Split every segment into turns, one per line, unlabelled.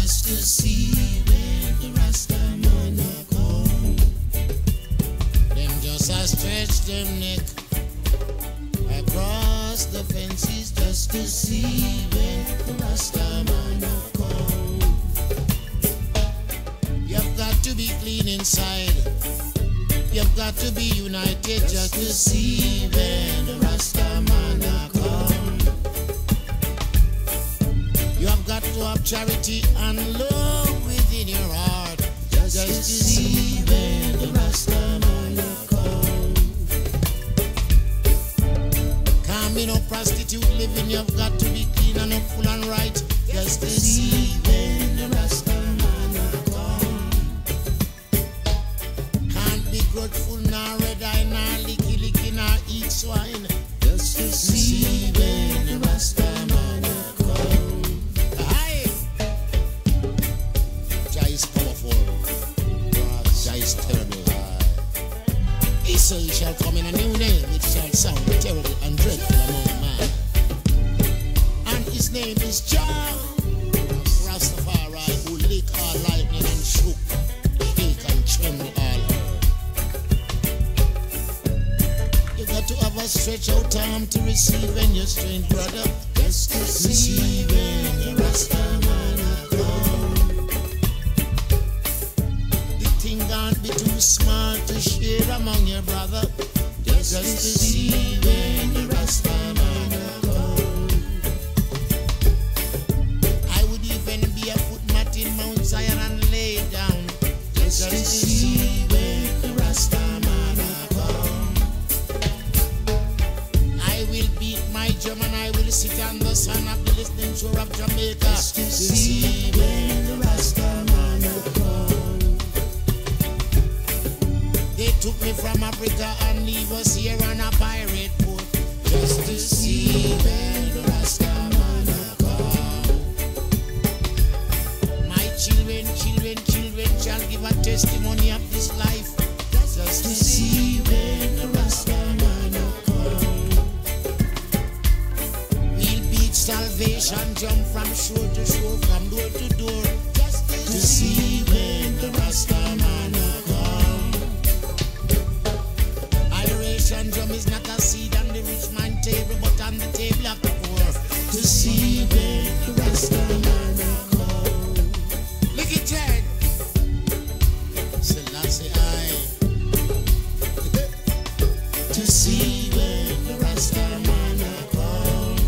just to see when the Rasta man a come. Them just a stretch them neck across the fences just to see when the Rasta man a come. You've got to be clean inside. You've got to be united just to see when the Rasta man a come. You have got to have charity and love within your heart just to see when the Rasta man a come. Can't be no prostitute living. You've got to be clean and up full and right just to see when the Rasta man a come. Can't be grudgeful, nor red eye, nor licky, nor eat swine just to see when the Rasta man a come. Aye. Jah is powerful. Jah is terrible. He said he shall come in a new name, which shall sound terrible and dreadful among man. And his name is Jah Rastafari, who lick all lightning and shook, shake and tremble all earth. You got to have a stretch out arm to receive when you're strange, brother. Just to see when the Rasta man a come. The thing can't be too small to share among your brother. Just to see when the Rasta man a come. I would even be a footmat in Mount Zion and lay down just to see when the Rasta man a come. I will beat my drum and I will sit on the sun of the listening shore of Jamaica just to see when the Rasta man a come. They took me from Africa and leave us here on a pirate boat just to see when the Rasta man a come. My children shall give a testimony of this life just to see when the Rasta man a come. We'll beat salvation, jump from shore to shore, from door to door just to see when the Rasta man a come. Adoration drum is not a seed on the rich man table, but on the table of the poor to see when the Rasta man a come. Look at that. Selassie I to see when the Rasta man a come.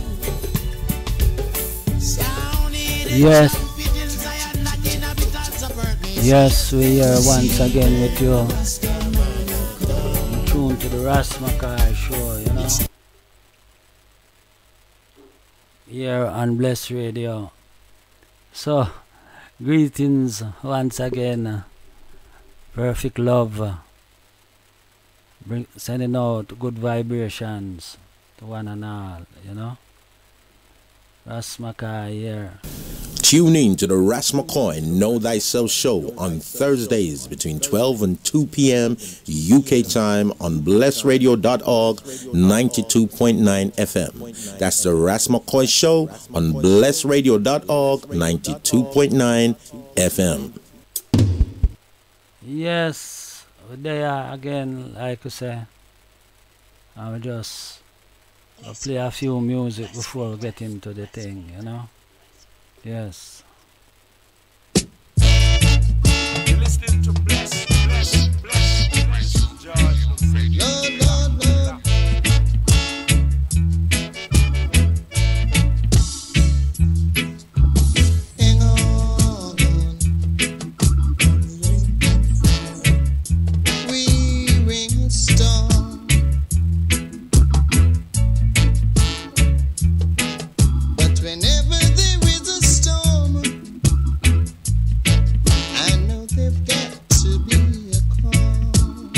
Sound it.
Yes. Yes, we are once again with you. Tuned to the RAS Mckoy show, you know. Here on Bless Radio. So, greetings once again. Perfect love. Sending out good vibrations to one and all, you know. RAS Mckoy here.
Tune in to the RAS Mckoy Know Thyself show on Thursdays between 12 and 2 p.m. UK time on blessradio.org 92.9 FM. That's the RAS Mckoy show on blessradio.org 92.9 FM.
Yes, there again, like you say. I'll just play a few music before we get into the thing, you know. Yes.
You're listening to Bless George.
Lord. Hang on. We ring a storm. But whenever there is a storm, I know they've got to be a calm.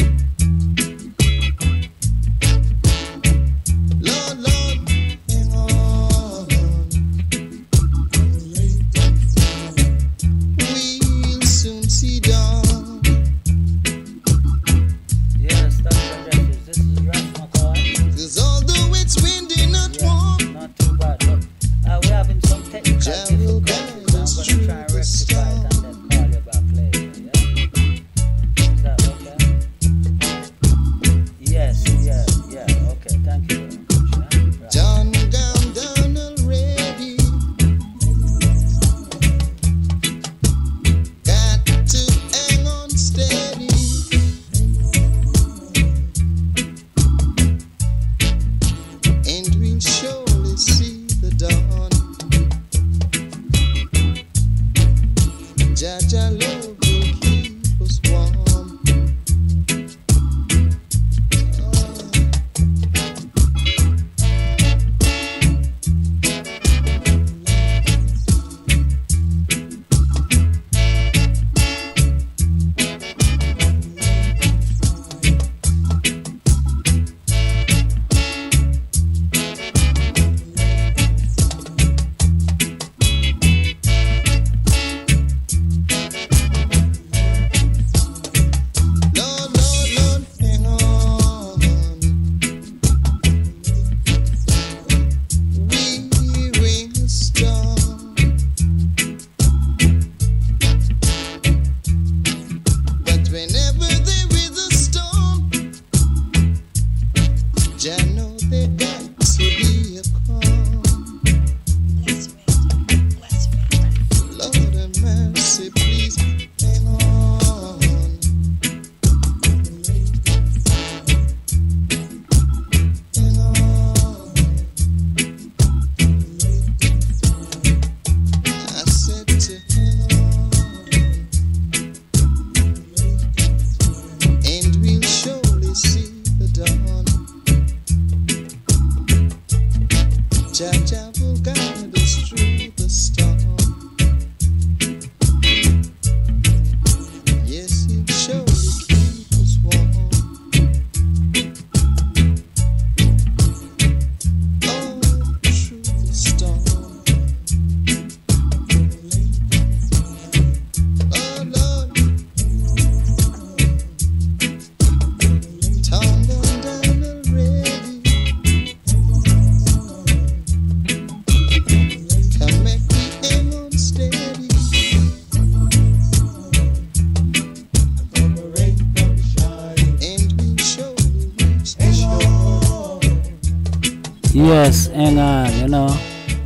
Yes, hang on, you know,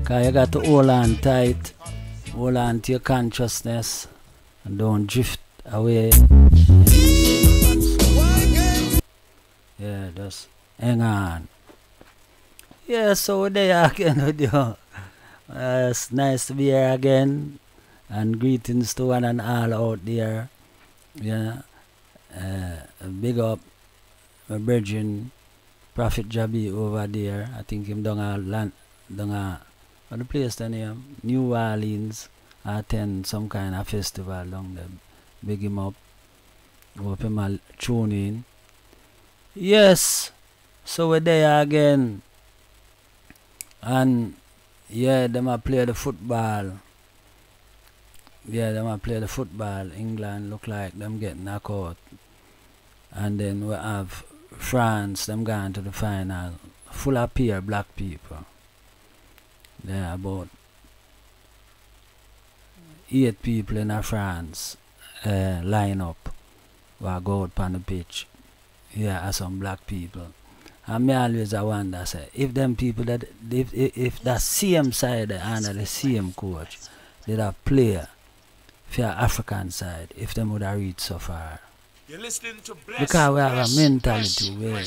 cause you got to hold on tight, hold on to your consciousness, and don't drift away. Yeah, just hang on. Yeah, so we're there again with you. It's nice to be here again, and greetings to one and all out there. Yeah, big up my brethren, Prophet Jabi over there. I think him down what the place the name? New Orleans. Attend some kind of festival down there. Big him up. Hope him all tune in. Yes, so we're there again. And yeah, them a play the football. Yeah, them a play the football. England look like them get knocked out. And then we have France, them going to the final. Full of pure black people. There are about 8 people in France line up or go out on the pitch. Yeah, are some black people. And me always I wonder, say, if them people that if that same side under the same coach did have player for African side, if them would have reached so far.
You're listening to
Because we have a mentality where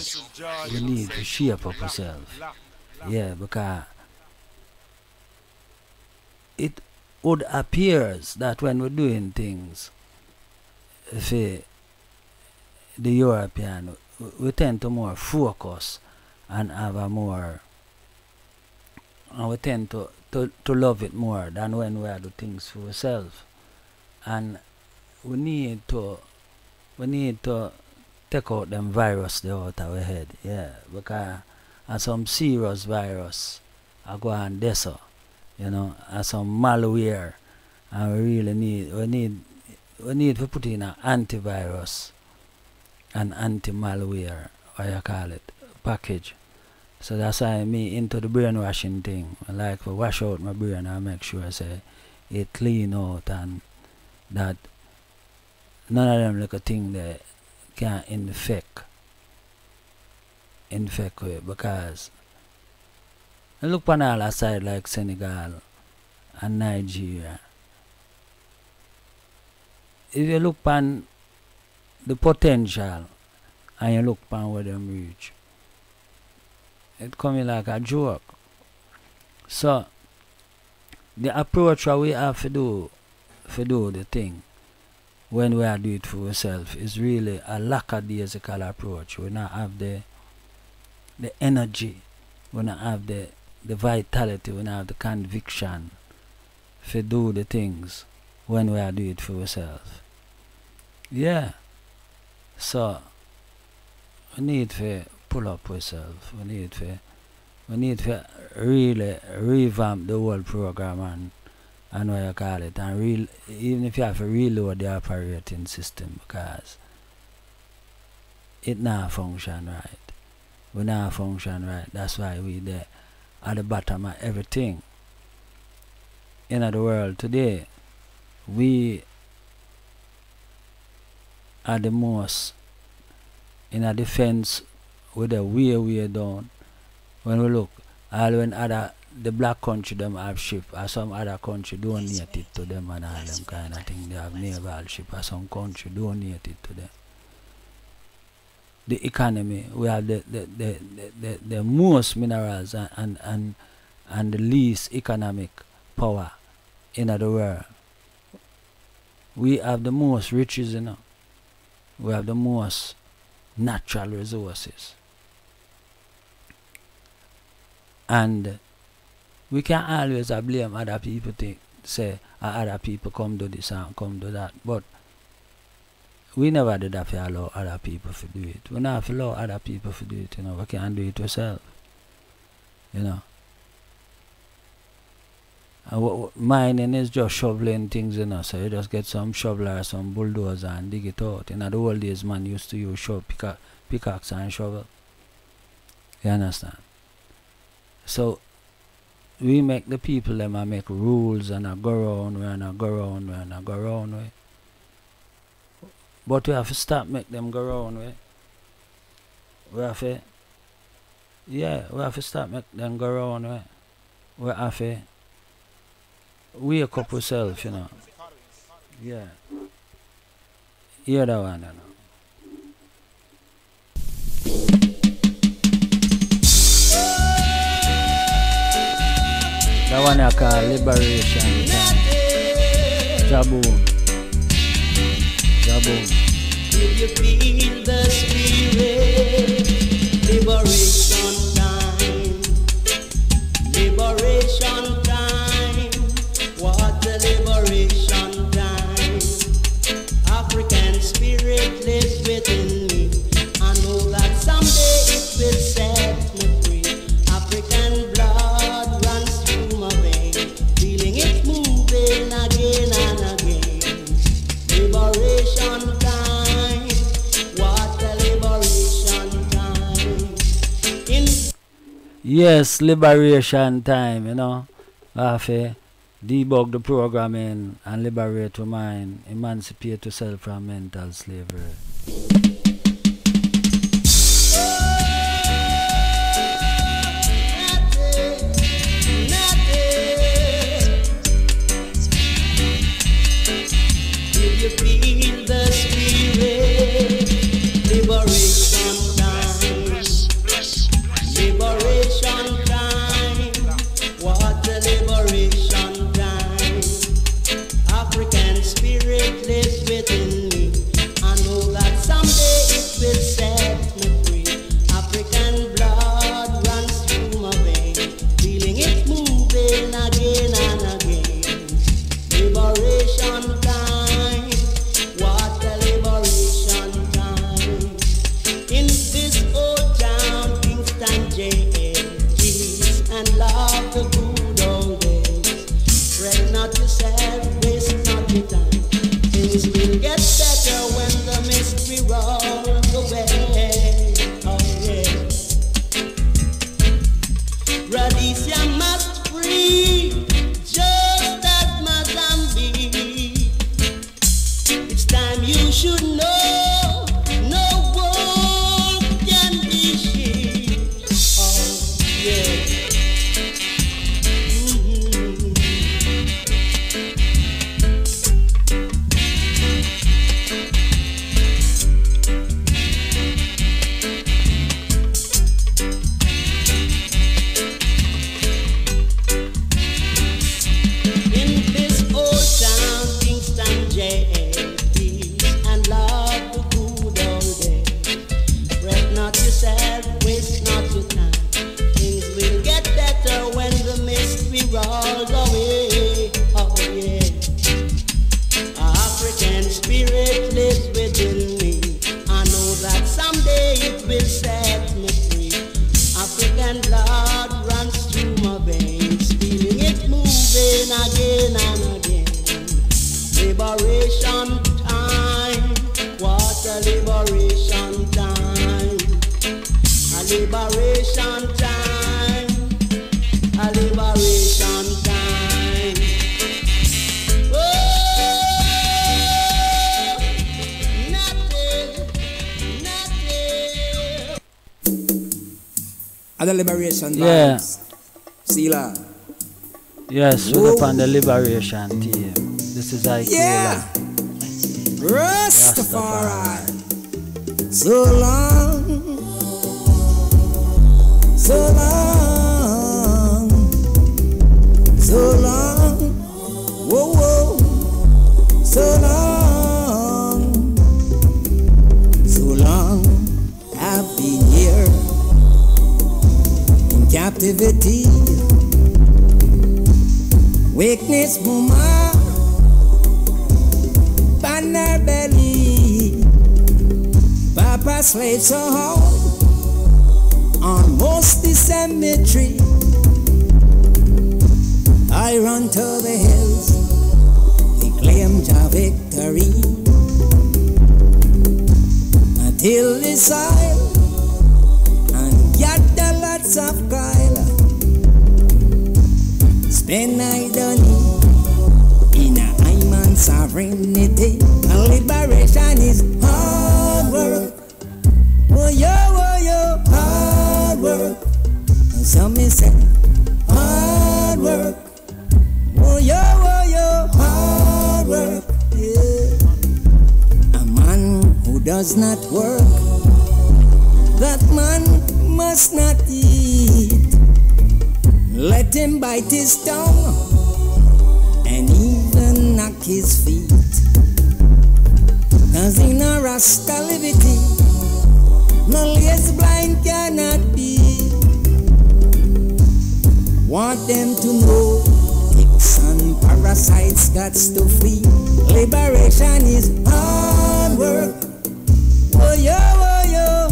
we need to shape up ourselves. Yeah, because it would appears that when we're doing things for the European, we tend to more focus and have a more, and we tend to love it more than when we do things for ourselves. And we need to take out them virus there out of our head, yeah, because some serious virus are going there, you know, and some malware, and we really need to put in an antivirus and anti-malware, what you call it, package. So that's why me into the brainwashing thing. I like to wash out my brain and make sure I say it clean out, and that none of them little thing that can infect with, because I look on all side like Senegal and Nigeria. If you look on the potential and you look on where them reach, it coming like a joke. So the approach that we have to do the thing when we are doing it for ourselves is really a lackadaisical approach. We not have the energy, we not have the vitality, we not have the conviction to do the things when we are doing it for ourselves. Yeah. So we need to pull up ourselves. We need to really revamp the whole program and what you call it, and even if you have to reload the operating system, because it not function right. We not function right. That's why we there at the bottom of everything. In the world today, we are the most in a defense with a way down. When we look, all when the black country them have ship, or some other country donate it to them and all them kind of thing. They have naval ship, or some country donate it to them. The economy, we have the most minerals and the least economic power in the world. We have the most riches, you know. We have the most natural resources. And we can always blame other people, say other people come do this and come do that. But we never did have to allow other people to do it. We never have to allow other people to do it, you know. We can do it ourselves, you know. And mining is just shoveling things, you know. So you just get some shoveler, some bulldozer and dig it out. In the old days, man used to use pickaxe and shovel. You understand? So we make the people them and make rules and go around way and go around way and go around way. But we have to stop make them go around way. We have to Yeah, we have to stop make them go around. We have to wake up ourselves, you know. Yeah. Hear that one, you know. That one I call liberation time. Jaboon. Jaboon.
If you feel the spirit, liberation time, liberation time, what a liberation time. African spirit lives within me. I know that someday it will set me free. African blood runs through my veins, feeling it moving again and again. Liberation time, what a liberation time.
Yes, liberation time, you know. We have to debug the programming and liberate your mind, emancipate yourself from mental slavery.
If you feel the spirit, liberation time, liberation time, what a liberation time. African spirit lives within me. I know that someday it will set me free. African blood runs through my veins, feeling it moving again and again. Liberation time, what a liberation time. In this old town, Kingston jail, peace and love, the good old days. Fret not yourself, waste not your time. Things will get better when the mystery rolls away. Oh yeah. Rhodesia must free, just as Mozambique. It's time you should know, no war can be she. Oh yeah. In this old town, Kingston jail, peace and love, the good old days. Fret not yourself, waste not your time. Things will get better when the mystery rolls away. Oh yeah. African spirit lives within me. I know that someday it will set me free. African blood runs through my veins, feeling it moving again and again. Liberation time, what a liberation time. A liberation time, a liberation time. Oh, nothing, nothing.
Other liberation
Yeah.
vibes. Sila.
Yes, we're upon the liberation team. This is Ike
Yeah.
Wheeler.
Rastafari. So long. So long. So long. Whoa, whoa. So long. So long. I've been here in captivity. Weakness, mama, pan her belly. Papa slaves so hard on most the cemetery. I run to the hills, they claim your victory. Until the soil and gather lots of coil. Spend I done in a Iman sovereignty. And liberation is hard work. Oh yo, hard work. does not work, that man must not eat. Let him bite his tongue and even knock his feet. 'Cause in a Rasta liberty, no lazy blind cannot be. Want them to know, ticks and parasites got to flee. Liberation is hard work. Oh yo,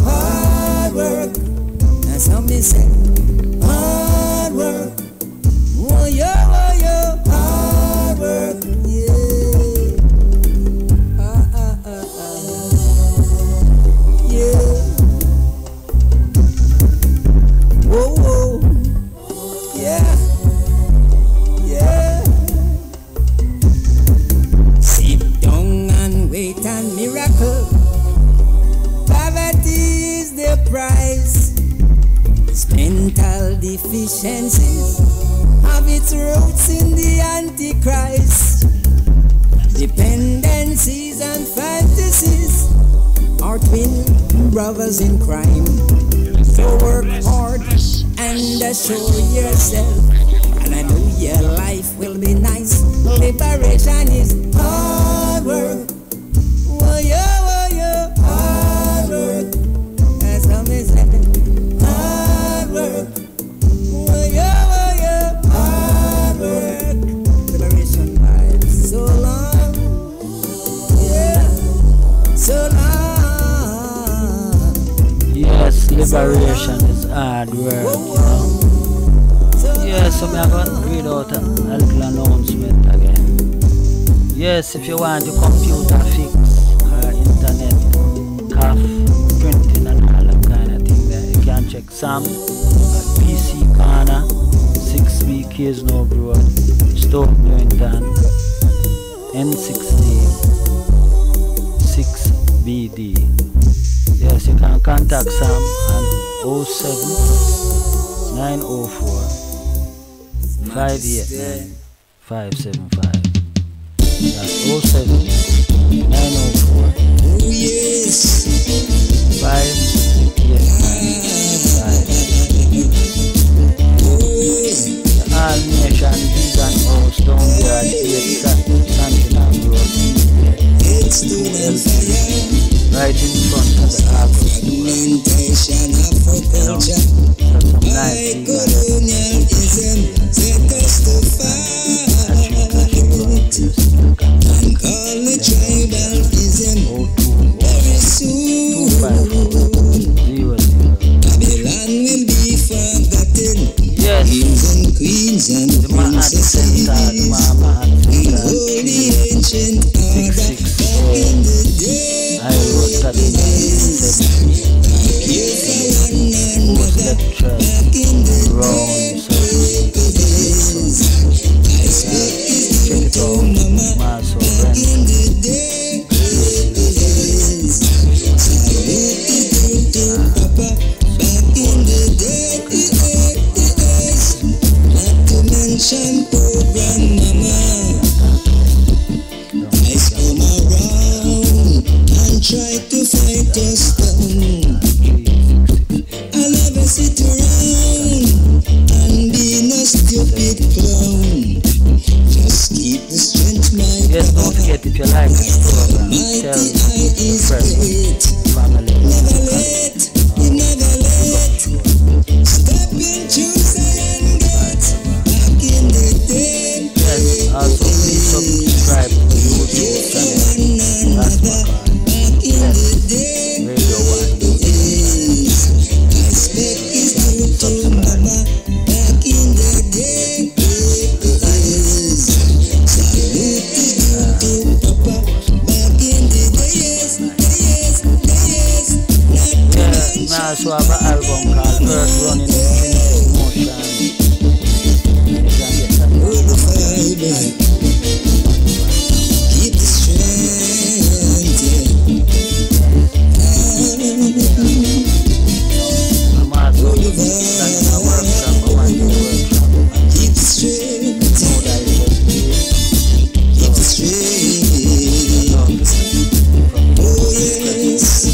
hard work. That's how me say, hard work. Oh yo, hard work. Yeah. Yeah. Whoa. Yeah. Yeah. Sit down and wait on miracle. Poverty is the price. Mental deficiencies have its roots in the Antichrist. Dependencies and fantasies are twin brothers in crime. So work hard and assure yourself, and I know your life will be nice. Liberation is hard work. Oh yo, hard work. That's how me say, hard work. Oh yo, hard work. Liberation vibes so long, yeah, so long.
Yes, liberation is hard work, you know. Yes, so I'm going to read out a little announcement again. Yes, if you want your computer fix or internet, CAF, printing and all that kind of thing there, you can check Sam at PC Corner, 6B Kisno Road, Stoke Newington, N60 6BD. Yes, you can contact Sam on 07 904 589 575. That's 07 904
yes.
589 575. All Nation Vegan House down there at 8 Santinam Road,
It's student fire.
right in front of the Argos.
Fragmentation of culture.
That's some nice vegan.
Colonialism set us to fight and call it tribalism. Very soon Babylon will be forgotten.
Yes,
Kings and queens and
the Mahat Center, the Mahat
in
Center,
holy ancient order back in the day.
I wrote that in 1970.
Care for one
Was
another
lectured
back in the
around
days. I spoke his name to mama
Maso
back
Rent.
in the days. Salute to papa back in the days. Not to mention program mama. Ice come around and try to fight us down. I'll never sit around and be no stupid clown. Just keep the strength, my
Yes, don't
brother.
forget if you like this program, tell
Mighty eye is
friends,
great.
family,
Never late, you never late. Step into Zion gate. Back in the day.
yes, also please subscribe to the YouTube channel, RAS Mckoy
Back in the day.
Radio 1.
I speak his name to mama. Back in the day. Salute to papa. Back in the days.
Yeah, I also have an album called Earth Running in Motion. You can get that
Hold the
one.
fiber. Keep the strength, yeah.
I'm also starting a workshop, a one-day workshop.
Keep the strength,
Know thyself.
keep the strength. Oh yes.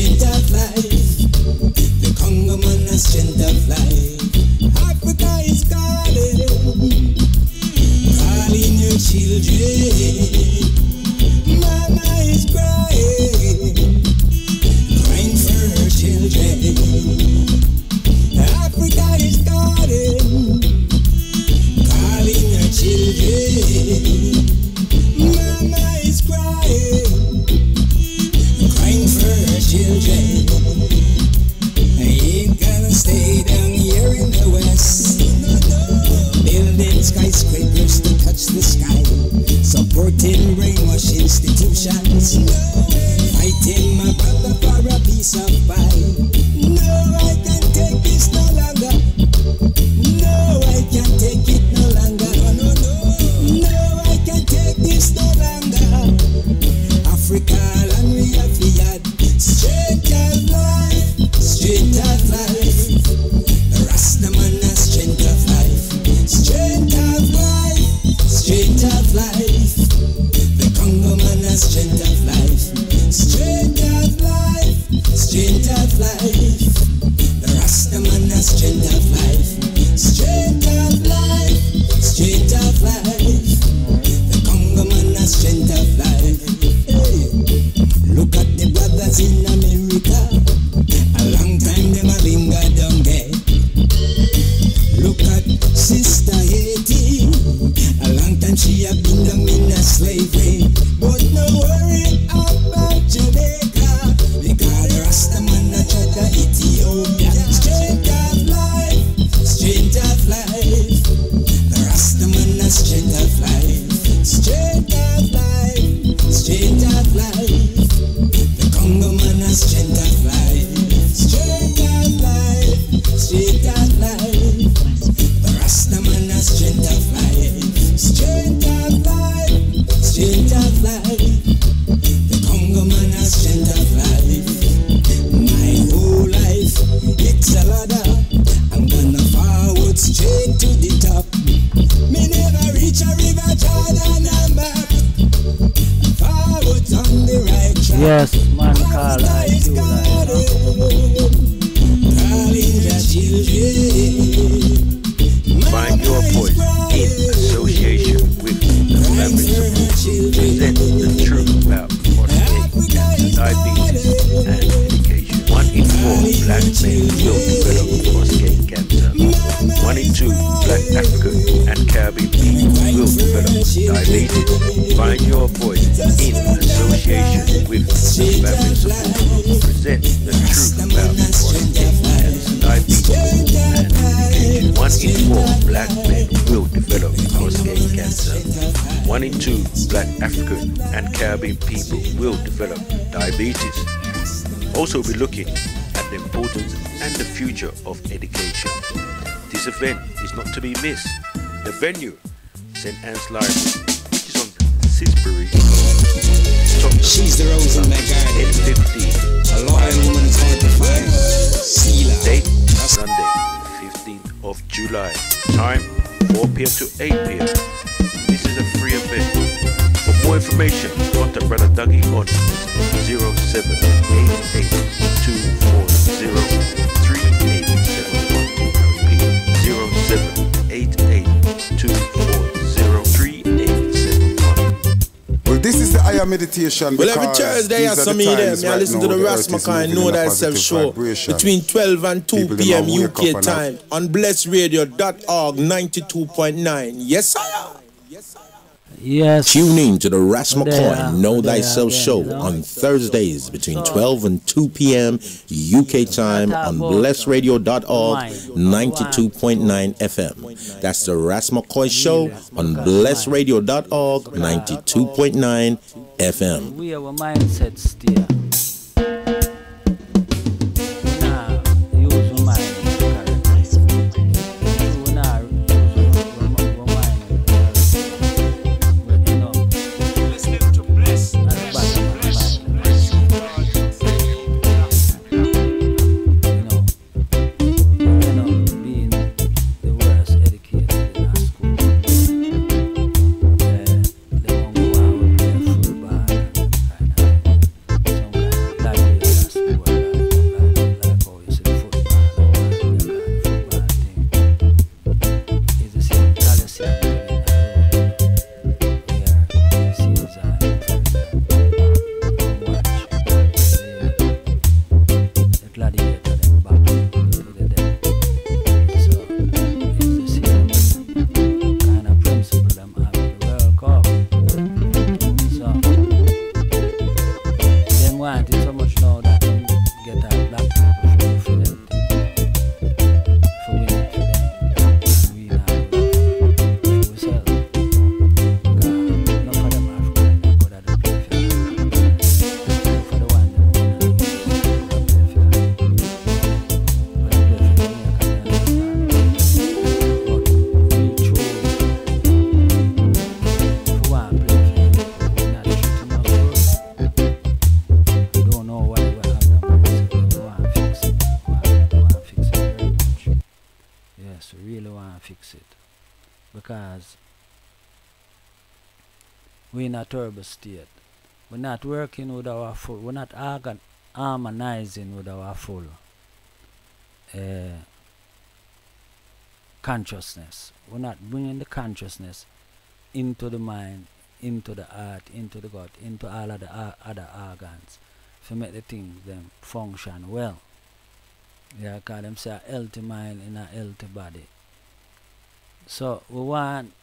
strength of life. The Congo man has strength of life. Africa is calling, calling your children. Mama is crying, crying for her children. Africa is calling, calling her children. Mama is crying, crying for her children. I ain't gonna stay down here in the west, building skyscrapers to touch the sky, supporting brainwash institutions, fighting my brother for a piece of pie. No, I can't take this no longer. No, I can't take it no longer. No, I can't take this no longer. Africa and we have fiat. Strength of life, strength of life. The Rastaman has strength of life. Strength of life, strength of life. The Congo man has strength of life. Strength of life, strength of life. The Rastaman has strength of life. Strength of life, strength of life. The Congo man has strength of life. Hey. Look at the brothers in America. A long time them a linger down there. Look at Sister Haiti. A long time she have been down in a slavery. But no worry about Jamaica, because the Rastaman a try to Ethiopia. Strength of life, strength of life. The Rastaman a strength of life. Strength of life, strength of life. The Congo man a strength of life. Strength of life, strength of life. The Rastaman a strength of life. Strength of life, strength of life. The Congo man a strength of life. My whole life, it's a ladder. I'm gonna forward straight to the top. Me never reach a river Jordan and back. Forward on the right track.
Yes, man, call
Africa is calling, calling the children.
Find your voice in association with the members of present the truth about prostate, diabetes, and medication. 1 in 4 black men will develop prostate cancer. 1 in 2 black African and Caribbean people will develop diabetes. Find your voice in association with the family support. Present the truth about prostate cancer, diabetes, and medication. 1 in 4 black men will develop prostate cancer. 1 in 2 black African and Caribbean people will develop diabetes. Also be looking at the importance and the future of education. This event is not to be missed. The venue, St. Anne's Library, which is on Sisbury.
She's the rose in my garden.
8:15.
A loyal woman is hard to find. Seela.
Date, Sunday, 15th of July. Time, 4 p.m. to 8 p.m. This is a free event. For more information, contact Brother Dougie on 0788-240-3871. Repeat, 0788-240-3871.
Well, this is the higher meditation.
Well, every Thursday, I some me there. I listen to the RAS Mckoy Know Thyself show between 12 and 2 p.m. UK time on blessradio.org 92.9. Yes, sir.
Yes.
Tune in to the RAS Mckoy Know Thyself show on Thursdays between 12 and 2 p.m. UK time on blessradio.org 92.9 FM. That's the RAS Mckoy show on blessradio.org 92.9 FM.
We have a mindset steer. fix it. Because we're in a turbo state. We're not working with our full, we're not harmonizing with our full consciousness. We're not bringing the consciousness into the mind, into the heart, into the gut, into all of the other organs to make the things them function well. Yeah, because them say a healthy mind in a healthy body. So we want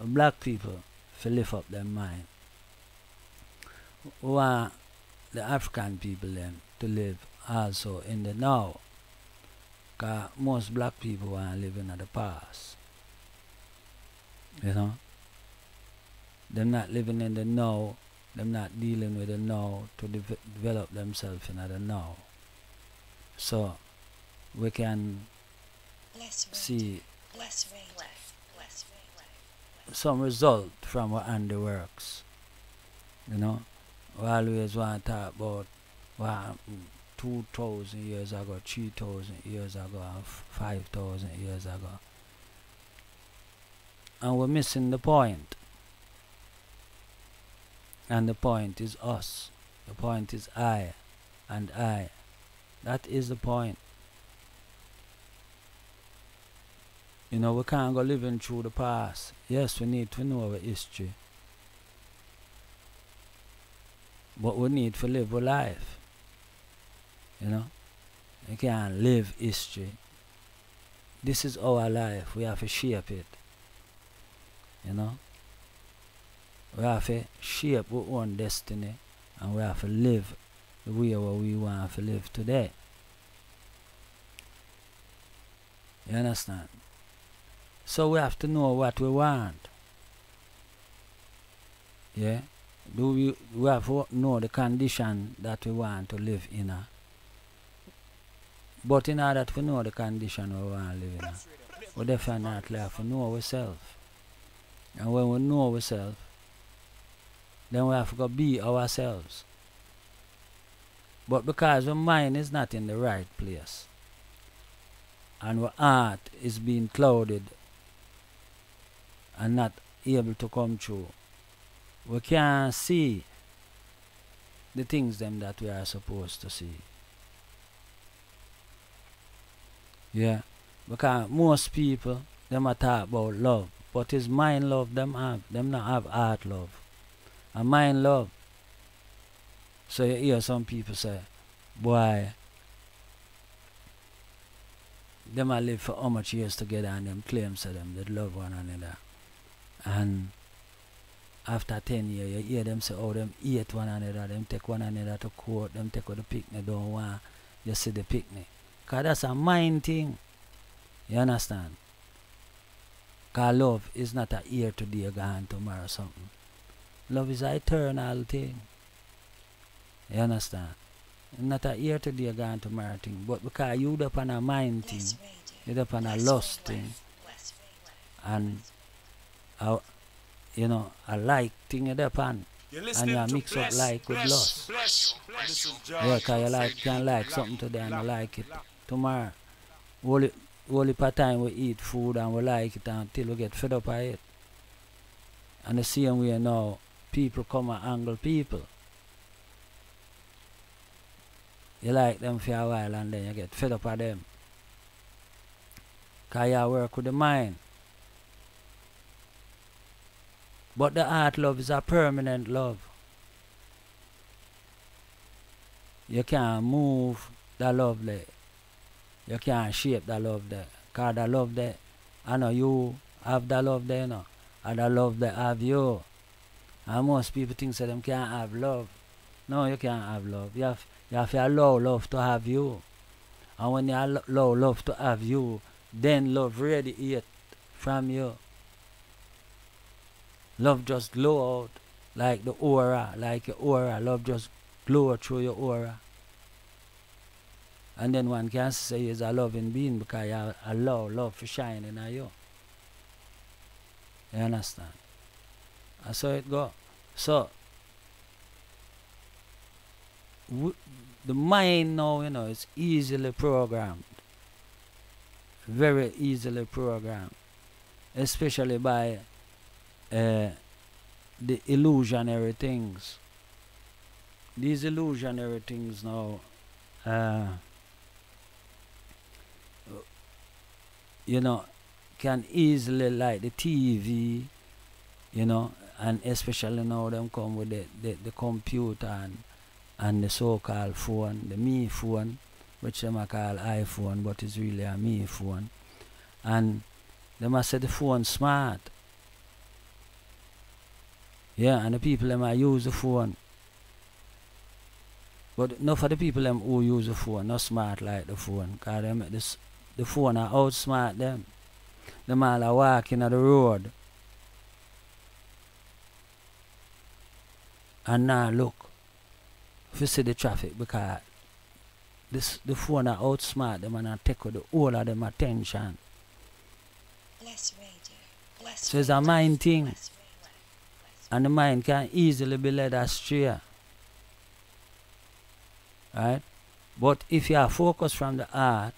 black people to lift up their mind. We want the African people them to live also in the now. Because most black people want to live in the past. You know? They're not living in the now. They're not dealing with the now to develop themselves in the now. So we can see some result from our handiworks. You know? We always want to talk about what 2,000 years ago, 3,000 years ago, and 5,000 years ago. And we're missing the point. And the point is us. The point is I and I. That is the point. You know, we can't go living through the past. Yes, we need to know our history. But we need to live our life. You know? You can't live history. This is our life. We have to shape it. You know? We have to shape our own destiny. And we have to live the way we want to live today. You understand? So we have to know what we want. Yeah? We have to know the condition that we want to live in. But in order to know the condition we want to live in, we definitely have to know ourselves. And when we know ourselves, then we have to go be ourselves. But because our mind is not in the right place, and our heart is being clouded and not able to come through, we can't see the things them that we are supposed to see. Yeah, because most people, them are talk about love, but it's mind love them not have heart love. And mind love. So you hear some people say, boy, them a live for how much years together and them claim to them they love one another. And after 10 years, you hear them say, oh, them hate one another, them take one another to court, them take with the picnic, don't want you see the picnic. Because that's a mind thing. You understand? Because love is not a here today, gone tomorrow something. Love is an eternal thing. You understand? Not a here today, gone tomorrow thing. But because you're up on a mind thing, you're up on a lust thing, and you know, a like thing you're up on, and you mix up like with lust. Yeah, because you can like something today and you like it tomorrow. Only per time we eat food and we like it until we get fed up by it. And the same way now, people come and angle people. You like them for a while and then you get fed up by them. Because you work with the mind. But the heart love is a permanent love. You can't move the love there. You can't shape the love there. Because the love there, I know you have the love there, you know. And the love there have you. And most people think that them can't have love. No, you can't have love. You have to allow love to have you. And when you allow love to have you, then love radiates from you. Love just glow out like the aura, like your aura. Love just glow through your aura. And then one can say he's a loving being because you allow love to shine in you. You understand? And so it go. So, the mind now, you know, is easily programmed. very easily programmed, especially by the illusionary things. These illusionary things now, you know, can easily, like the TV, you know, and especially now them come with the computer and the so-called phone, the me phone, which them a call iPhone, but it's really a me phone. And they must say the phone smart. Yeah, and the people them a use the phone. But not for the people them who use the phone, not smart like the phone. Cause the phone are outsmart them. Them all are walking on the road. And now look, if you see the traffic, because the phone are outsmart them and take with the whole of them attention. So it's a mind thing. And the mind can easily be led astray. Right? But if you are focused from the heart,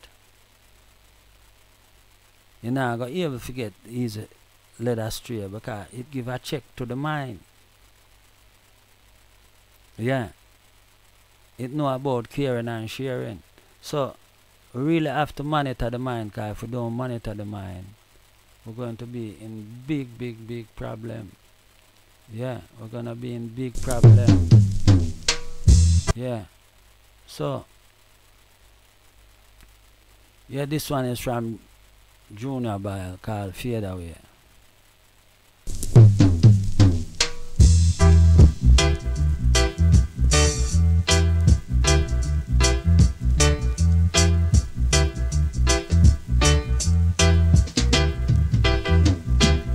you're not going to be able to get easy led astray because it gives a check to the mind. Yeah. It know about caring and sharing. So we really have to monitor the mind, because if we don't monitor the mind, we're going to be in big problem. Yeah, we're going to be in big problem. Yeah. So, yeah, this one is from Junior Bile called Fade Away.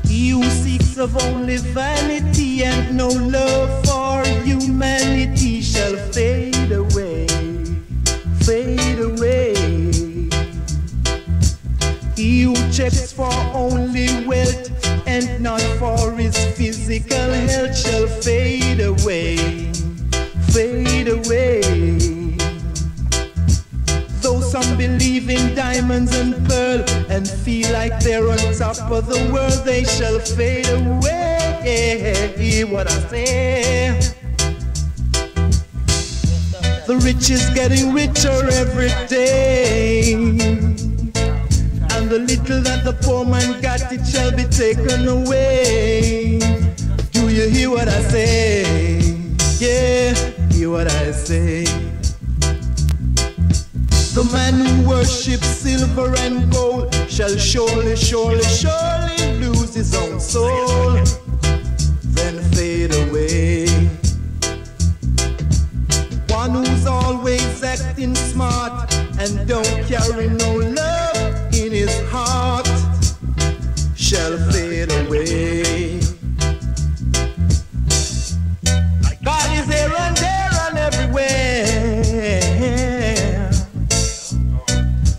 You seeks of only vanity and no love for humanity shall fade away, fade away. He who checks for only wealth and not for his physical health shall fade away, fade away. Though some believe in diamonds and pearl and feel like they're on top of the world, they shall fade away. Hear what I say. The rich is getting richer every day, and the little that the poor man got, it shall be taken away. Do you hear what I say? Yeah, hear what I say. The man who worships silver and gold shall surely, surely, surely lose his own soul, then fade away. One who's always acting smart and don't carry no love in his heart shall fade away. God is here and there and everywhere,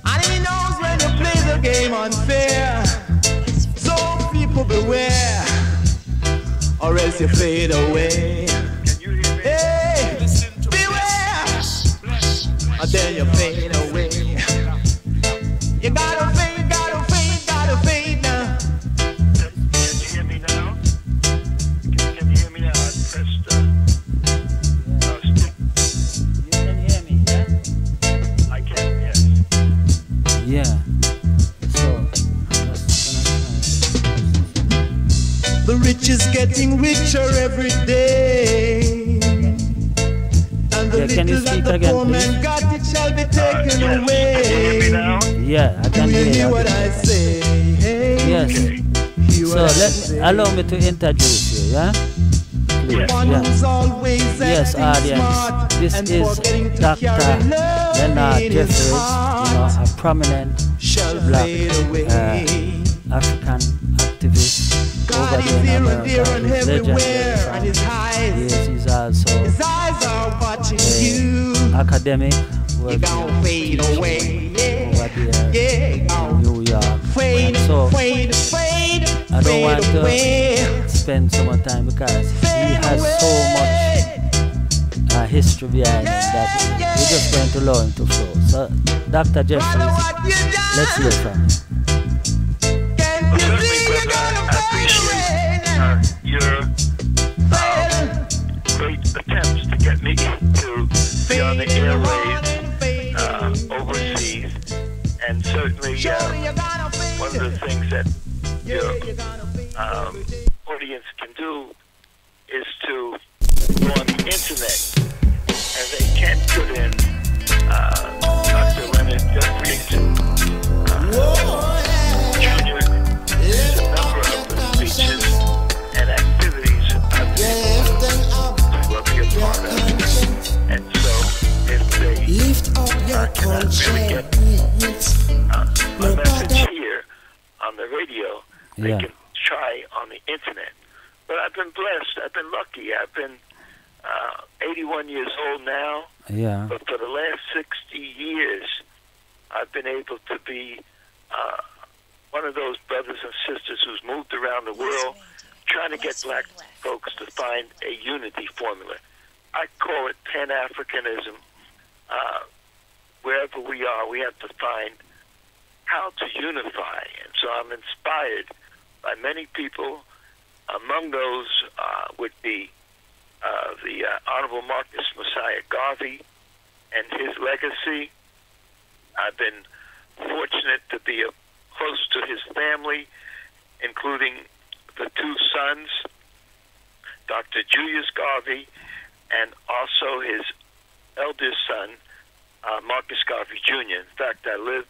and he knows when you play the game unfair. So people beware, or else you fade away. Hey, beware, or then you fade away. You gotta fade, gotta fade, gotta fade now.
Can you hear me now? Can you hear me now? I pressed stick.
You can hear me, yeah?
I can, yes.
Yeah. So,
The rich is getting richer every day, and the
Yeah, can you
little
speak
that the
again,
poor man
please?
got, it shall be taken
Can you hear me
away.
now?
yeah, I
Do
can
you
hear
hear
you.
what I say? Hey,
Yes.
hear
So
what I say.
allow me to introduce you, yeah? Please,
One
yeah.
who's always
Yes,
acting
audience,
smart
this
and
is
forgetting to
Dr.
carry love
Leonard
in his
Jeffries, you know,
heart
a prominent
shall
black
fade away.
African activist
God
over
is
there in
here and
America.
there and
He's legendary
everywhere, and his
from-
eyes,
Yes, he's also
his eyes are watching
a
you.
academic
You
working
gon' fade away,
over there
yeah,
in
gon'
New York.
fade,
And so
fade, fade,
I don't
fade
want
away.
to spend so much time because he
Fade
has so
away.
much history behind him that we're just going to learn to flow. So, Dr. Jeffries, let's hear from you.
Well, certainly, brother, I appreciate your great attempts to get me to be on the airwaves overseas. And certainly, one of the things that your audience can do is to go on the internet, and they can put in Dr. Leonard Jeffries Jr. There's a number of the speeches and activities I've been able to be a part of. And so, if they cannot really get my message here on the radio, they can try on the internet. But I've been blessed. I've been lucky. I've been 81 years old now.
Yeah.
But for the last 60 years, I've been able to be one of those brothers and sisters who's moved around the world trying to get black folks to find a unity formula. I call it Pan-Africanism. Wherever we are, we have to find how to unify. And so I'm inspired by many people. Among those would be the Honorable Marcus Messiah Garvey and his legacy. I've been fortunate to be close to his family, including the two sons, Dr. Julius Garvey, and also his eldest son, Marcus Garvey Jr. In fact, I lived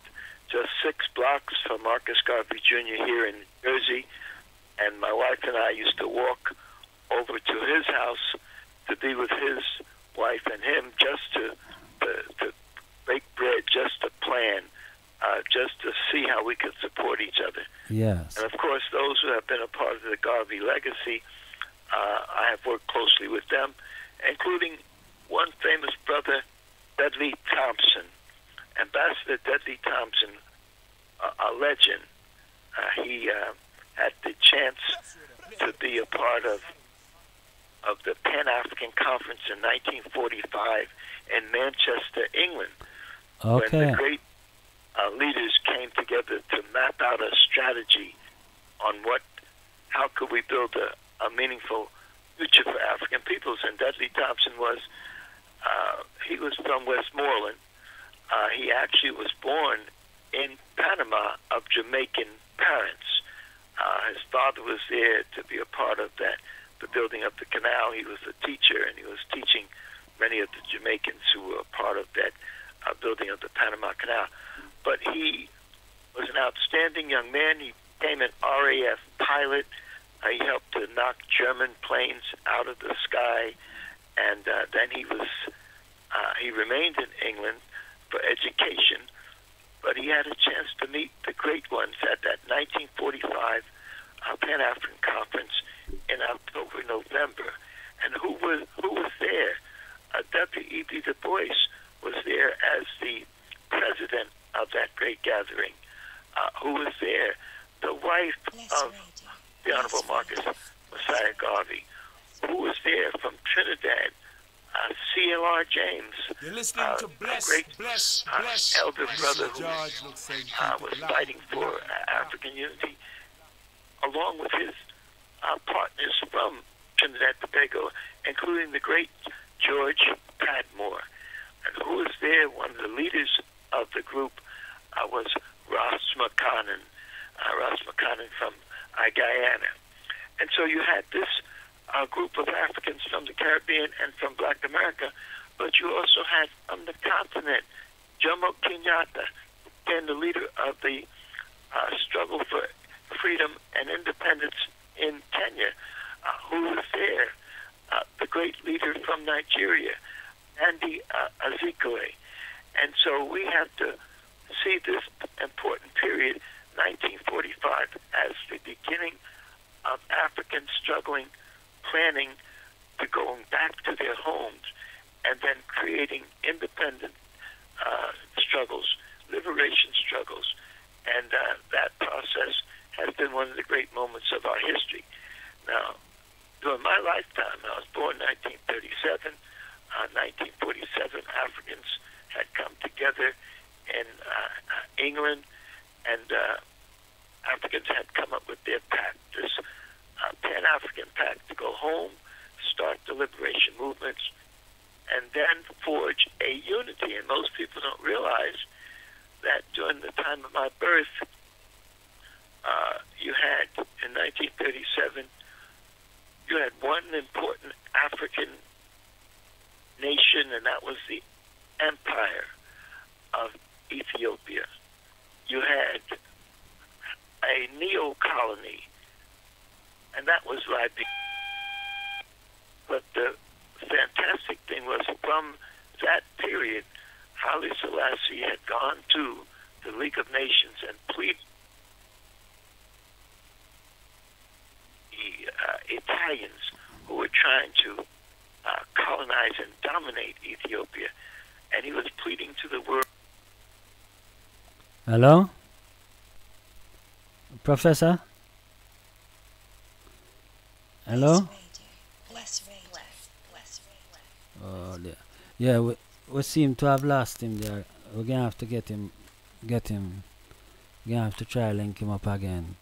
just 6 blocks from Marcus Garvey Jr. here in New Jersey, and my wife and I used to walk over to his house to be with his wife and him, just to bake bread, just to plan, just to see how we could support each other.
Yes.
And of course, those who have been a part of the Garvey legacy, I have worked closely with them, including one famous brother, Dudley Thompson. Ambassador Dudley Thompson, a legend. He had the chance to be a part of the Pan-African Conference in 1945 in Manchester, England, when the great leaders came together to map out a strategy on how could we build a meaningful future for African peoples. And Dudley Thompson he was from Westmoreland. He actually was born in Panama of Jamaican parents. His father was there to be a part of the building of the canal. He was a teacher, and he was teaching many of the Jamaicans who were a part of that building of the Panama Canal. But he was an outstanding young man. He became an RAF pilot. He helped to knock German planes out of the sky, and then he remained in England for education, but he had a chance to meet the great ones at that 1945 Pan-African Conference in October, November. And who was there? W.E.B. Du Bois was there as the president of that great gathering. Who was there? The wife of the Honorable Marcus Messiah Garvey. Who was there from Trinidad? C.L.R. James,
You're listening to Bless,
great
Bless,
elder brother who
was
was fighting for African unity, along with his partners from Trinidad and Tobago, including the great George Padmore. And who was there? One of the leaders of the group was RAS Mckoy from Guyana. And so you had this group of Africans from the Caribbean and from Black America, but you also had from the continent Jomo Kenyatta, again the leader of the struggle for freedom and independence in Kenya. Who was there? The great leader from Nigeria, Andy Azikiwe. And so we have to see this important period, 1945, as the beginning of Africans struggling, planning to going back to their homes, and then creating independent struggles, liberation struggles. And that process has been one of the great moments of our history. Now, during my lifetime, I was born in 1937. 1947, Africans had come together in England, and Africans had come up with their pact, this Pan-African pact, to go home, start the liberation movements, and then forge a unity. And most people don't realize that during the time of my birth, you had, in 1937, you had one important African nation, and that was the Empire of Ethiopia. You had a neo-colony, and that was Liberia. But the fantastic thing was, from that period, Haile Selassie had gone to the League of Nations and pleaded the Italians who were trying to colonize and dominate Ethiopia, and he was pleading to the world.
Hello? Professor? Hello? Oh, dear. Yeah, we seem to have lost him there. We're going to have to get him. We're going to have to try link him up again.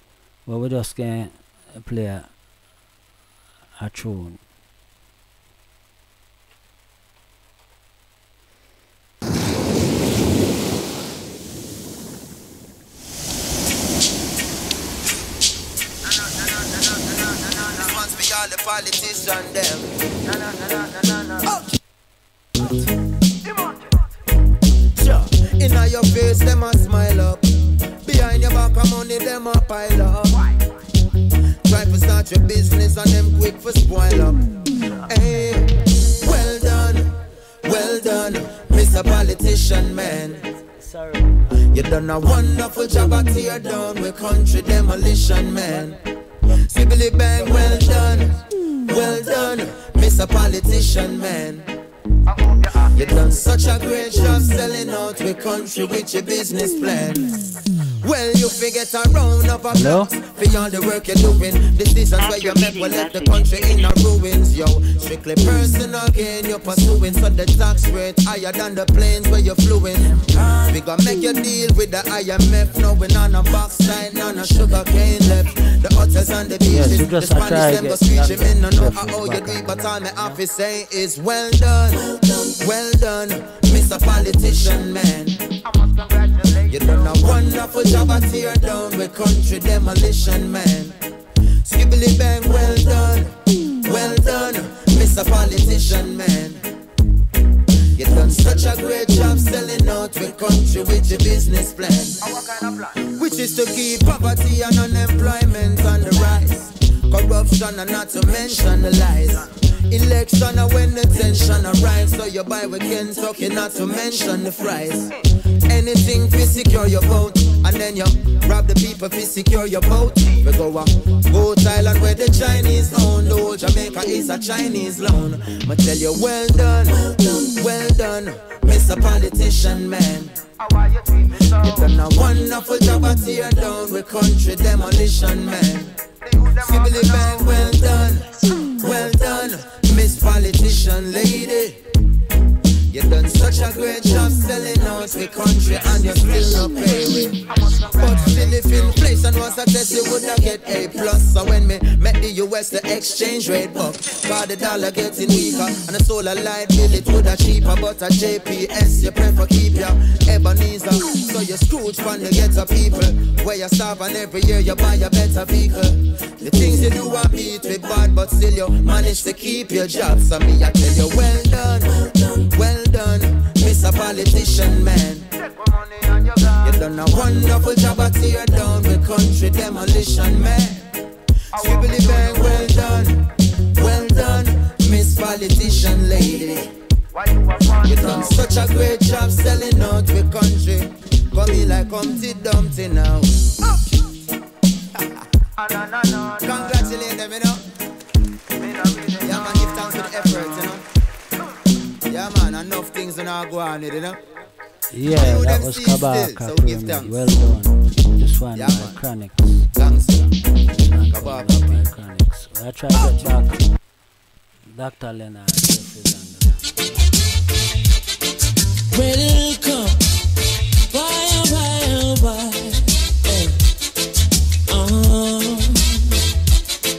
But we're just going to play a tune.
All the politicians them. Sure. Inna your face, them a smile up. Behind your back, of money, them a pile up. Try to start your business and them quick for spoil up. Hey, well done, Mr. Politician Man.
Sorry.
You done a wonderful job at tear down with country demolition, man. Sibbly bang, well done, Mr. Politician Man. You done such a great job selling out the country with your business plan. Well, you forget a round of applause for all the work you're doing. Decisions where you make will let the country in a ruins, yo. Strictly personal gain you're pursuing, so the tax rate higher than the planes where you're fluing. We gonna make you deal with the IMF, knowing on a box side, none of sugar cane left. The hotels and the beaches, the Spanish them go screeching in. No know how you do it, but all my office say is well done, Mr. Politician Man. You done a wonderful job at tear down with country demolition, man. Skibbly bang, well done, Mr. Politician Man. You done such a great job selling out with country with your business plan, which is to keep poverty and unemployment on the rise, corruption and not to mention the lies. Election are when the tension arrives, so you buy with Kentucky, not to mention the fries. Anything to secure your vote, and then you rob the people to secure your vote. We go Thailand where the Chinese own, the whole Jamaica is a Chinese loan. But tell you well done, Mr. Politician Man. You done a wonderful job at tear down with country demolition, man. Sibbly bang, well done, Miss Politician Lady. You done such a great job selling out the country and you still not pay me. But still if inflation was a test you would not get A+. So when me met the US the exchange rate buck, cause the dollar getting weaker and the solar light bill it would have cheaper. But a JPS you prefer keep your Ebenezer. So you Scrooge from the ghetto people, where you starve and every year you buy a better vehicle. The things you do are beat with bad, but still you manage to keep your job. So me I tell you well done, Mr. Politician Man. You done a wonderful job at tear down with country demolition, man. Skibbly bang, well done, Miss Politician Lady. You done such a great job selling out with country. Come like Humpty Dumpty now. Congratulate them, you know. Yeah, man, give thanks for the effort, you know. Yeah, man, enough things are not go on, you know.
Yeah, that was Kabaka.
So give thanks.
Well done. This one,
yeah,
by Chronics.
Gangster.
Kabaka by Chronics. I try to get back Dr. Leonard Jeffries and
Welcome. Why? Hey.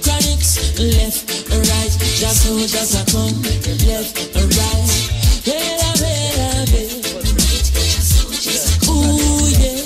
Chronics, left, right, just a come, left, right. Ooh, yeah.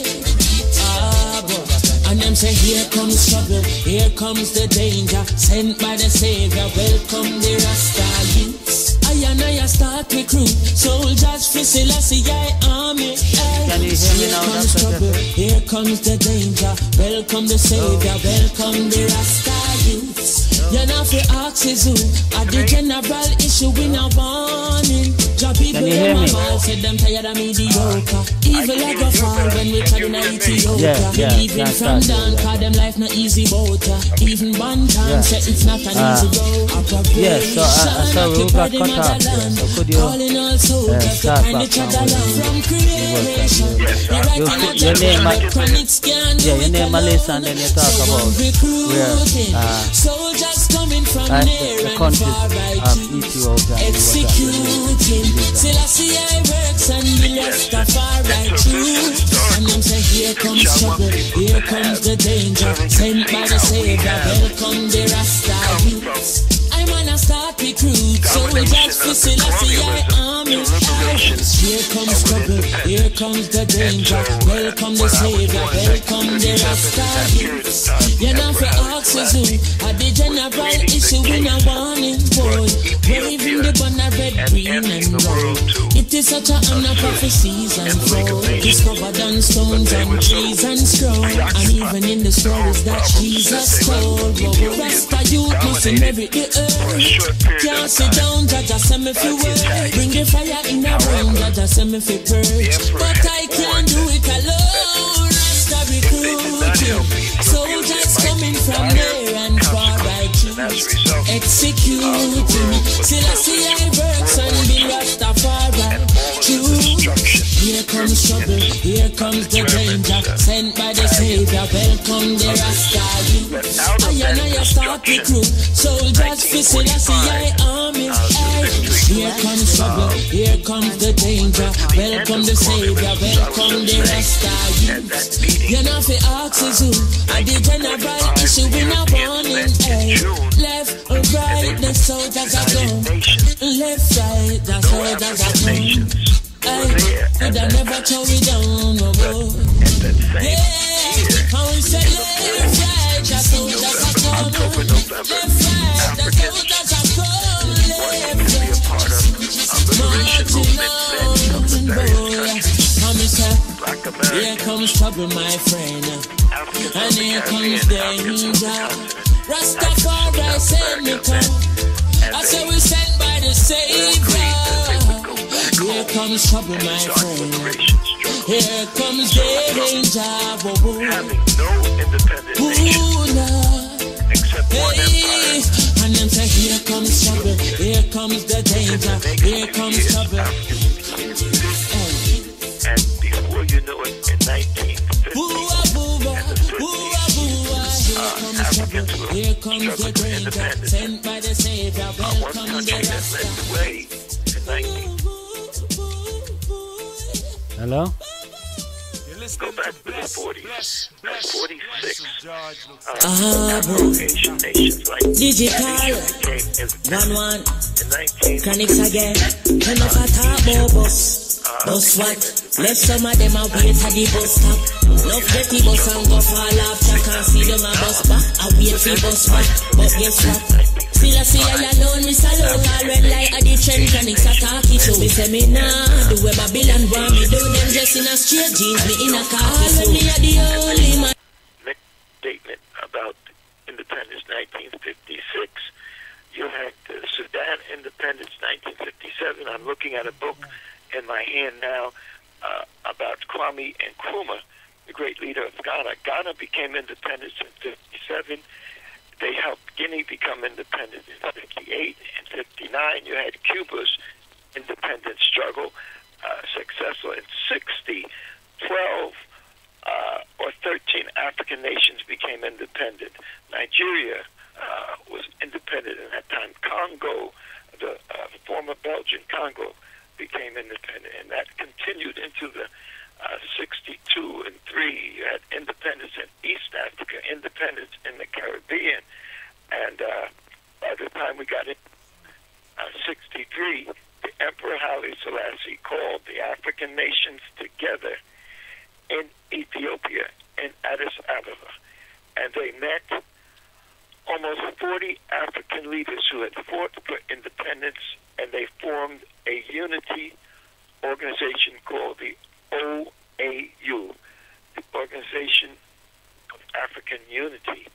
And them say, here comes trouble, here comes the danger, sent by the Savior, welcome the Rasta youths. I start recruit soldiers for Selassie army.
Can you hear me now?
Here comes trouble, here comes the danger, welcome the Savior, welcome the Rasta youths. You're not for axes who are the general issue in a warning. Job people in my mouth said them tired of mediocre. Evil like a fall when we try to Ethiopia. Believing from down, cause them life not easy boat. Even one time say it's not an easy road.
So we got cut off there. So could you start back
from creation?
Your name Melissa, and then you talk about where
soldiers coming from near
the
and
countries
far right
of Ethiopia.
executing. Selassie I works and the rest of far right through. And them say here comes trouble, here comes the danger, sent by the Savior, welcome the Rasta youths. I'm on a start recruit, soldiers for Selassie I army. Here comes trouble, here comes the danger, welcome the Savior, welcome the Rasta youths. You're not for axes who are the general issue in a warning boy. Waving the banner red, green and gold. It is such a honor prophecies and flow. Discovered on stones and trees and scrolls. And even in the stories that Jesus told. Rasta youth must inherit the earth. Can't sit down, Jaja send me for work. Bring the fire in a room, Jaja send me for purge. But I can't do it alone. Rasta recruiting. Soldiers coming from near and far right through. Executing. Selassie I works and the Rastafari true. Here comes trouble, here comes the danger, sent by the Savior, welcome the Rasta youths. I start recruit soldiers for Selassie I army. Here comes trouble, here comes the danger, welcome the Savior, welcome the Rasta youths. You're not for axes who are the general issue in a warning. Left or right, the soldiers are gone. Left, right, the soldiers are gone. Could I never throw it down, no boy. Yeah, how we say left, right, the soldiers are gone. Left, right, the soldiers are gone. Left, marching on, boy. Come say, here comes trouble, my friend. And here comes danger. Rastafari send me come. I say we sent by the Savior. Here comes trouble, my friend. Here comes danger. Hey. And them say here comes trouble. Here comes the danger. Here comes trouble.
And before you know it, in 1950, Africans were
here comes the danger, sent by the Savior,
one country that led the way in 1950.
Hello?
Go back to the 40s, 46. Asian nations like
digital,
became
one,
in 19.
Chronics again, enough attack, bus. Bus what? Left some of them a wait at the bus stop. Love get the bus and go fall off. You can't see them a bus back. I wait for bus back. But guess what? Still I see I alone, Miss Alone. All red light at the trend, Chronics attack it. So me say me nah, do where Babylon want me do. Them just in a straight jeans, me in a khaki. So me are the only man.
Next statement about independence 1956. You had Sudan independence 1957. I'm looking at a book in my hand now about Kwame Nkrumah, the great leader of Ghana. Ghana became independent in 57. They helped Guinea become independent in 58 and 59. You had Cuba's independence struggle successful in 60. 12 or 13 African nations became independent. Nigeria was independent at that time. Congo, the former Belgian
Congo became independent, and that continued into the 62 and 3. You had independence in East Africa, independence in the Caribbean, and by the time we got in 63, the Emperor Haile Selassie called the African nations together in Ethiopia, in Addis Ababa, and they met almost 40 African leaders who had fought for independence, and they formed a unity organization called the OAU, the Organization of African Unity,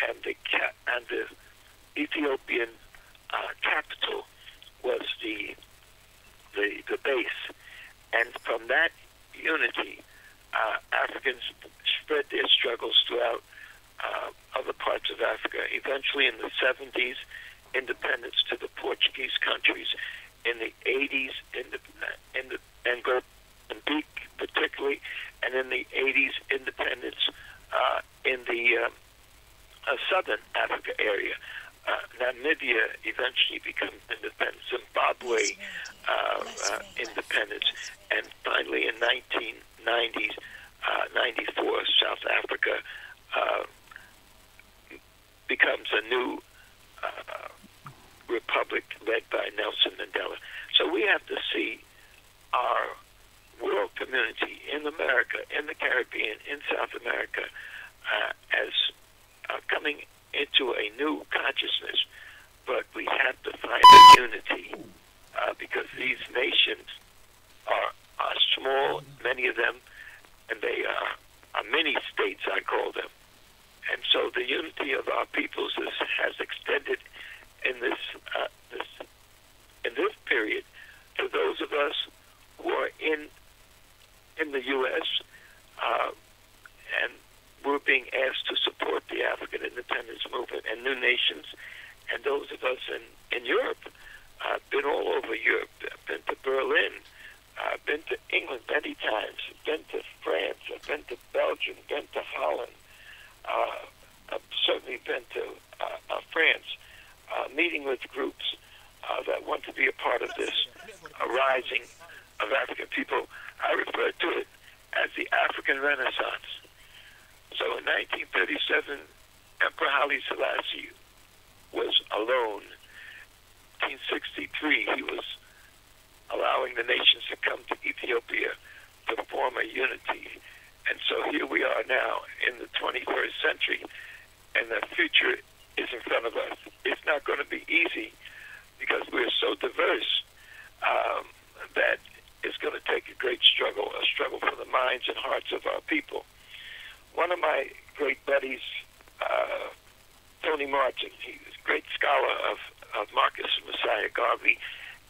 and the Ethiopian capital was the base, and from that unity, Africans spread their struggles throughout other parts of Africa. Eventually, in the 70s, independence to the Portuguese countries. In the 80s, in the Mozambique particularly, and in the 80s, independence in the southern Africa area. Namibia eventually becomes independent. Zimbabwe independence, and finally in 1990s, 94, South Africa becomes a new republic led by Nelson Mandela. So we have to see our world community in America, in the Caribbean, in South America, as coming into a new consciousnness, but we have to find a unity because these nations are small, many of them, and they are mini states, I call them. And so the unity of our peoples has extended in this period to those of us who are in the U.S. And we're being asked to support the African independence movement and new nations, and those of us in Europe. I've been all over Europe. I've been to Berlin. I've been to England many times. I've been to France. I've been to Belgium. Been to Holland. I've certainly been to France, meeting with groups that want to be a part of this rising of African people. I refer to it as the African Renaissance. So in 1937, Emperor Haile Selassie was alone. 1963, he was allowing the nations to come to Ethiopia to form a unity. And so here we are now in the 21st century, and the future is in front of us. It's not going to be easy because we're so diverse that it's going to take a great struggle, a struggle for the minds and hearts of our people. One of my great buddies, Tony Martin, he's a great scholar of Marcus Messiah Garvey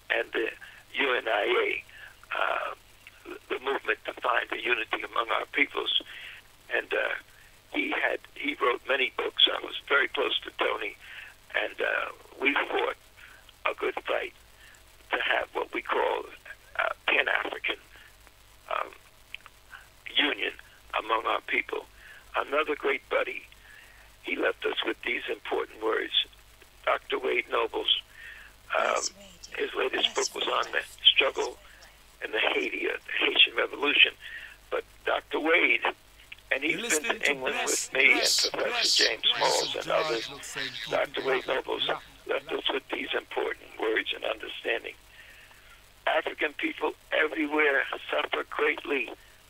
and the UNIA, the movement to find the unity among our peoples. And he wrote many books. I was very close to Tony, and we fought a good fight to have what we call Pan-African union among our people. Another great buddy, he left us with these important words. Dr. Wade Nobles, his latest book was on the struggle in the Haitian Revolution. But Dr. Wade, and he's been to England with me and Professor James Smalls and others, Dr. Wade Nobles left us with these important words and understanding. African people everywhere suffer greatly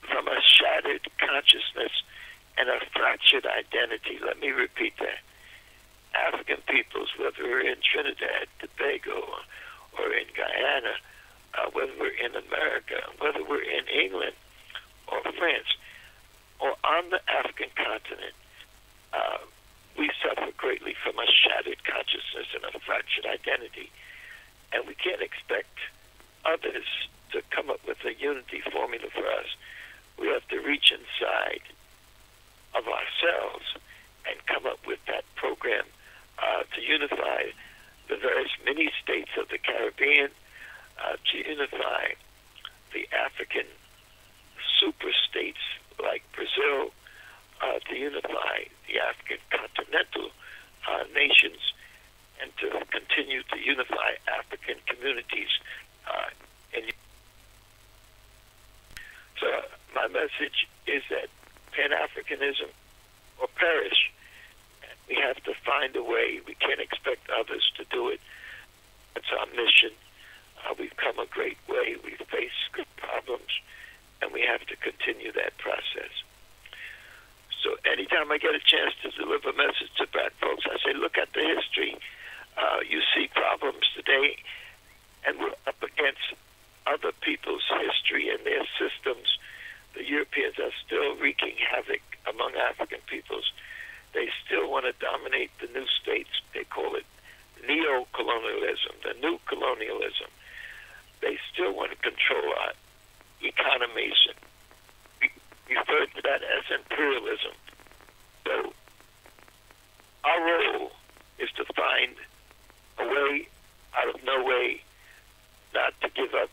from a shattered consciousness and a fractured identity. Let me repeat that. African peoples, whether we're in Trinidad, Tobago, or in Guyana, whether we're in America, whether we're in England or France, or on the African continent, we suffer greatly from a shattered consciousness and a fractured identity. And we can't expect others to come up with a unity formula for us. We have to reach inside of ourselves and come up with that program to unify the various mini-states of the Caribbean, to unify the African super-states like Brazil, to unify the African continental nations, and to continue to unify African communities And so my message is that Pan-Africanism or perish. We have to find a way. We can't expect others to do it. That's our mission. We've come a great way. We've faced good problems, and we have to continue that process. So anytime I get a chance to deliver a message to black folks, I say, look at the history. You see problems today, and we're up against other people's history and their systems. The Europeans are still wreaking havoc among African peoples. They still want to dominate the new states. They call it neo-colonialism, the new colonialism. They still want to control our economies. We refer to that as imperialism. So our role is to find a way out of no way, not to give up.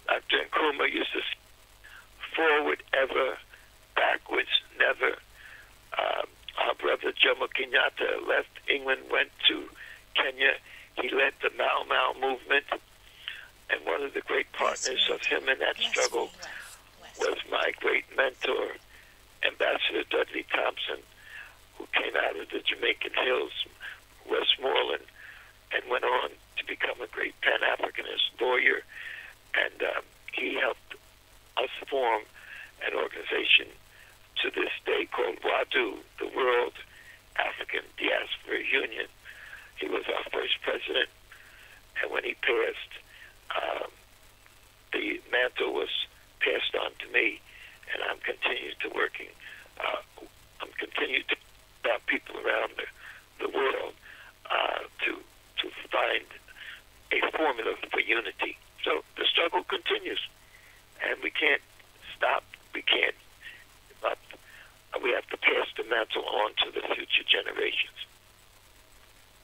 Dr. Nkrumah used to say, forward ever, backwards never. Our brother Jomo Kenyatta left England, went to Kenya. He led the Mau Mau movement. And one of the great partners of him in that struggle was my great mentor, Ambassador Dudley Thompson, who came out of the Jamaican Hills, Westmoreland, and went on to become a great Pan-Africanist lawyer. And he helped us form an organization to this day called WADU, the World African Diaspora Union. He was our first president, and when he passed, the mantle was passed on to me, and I'm continuing to working. I'm continuing to help people around the world to find a formula for unity. So the struggle continues, and we can't stop. We can't give up. We have to pass the mantle on to the future generations.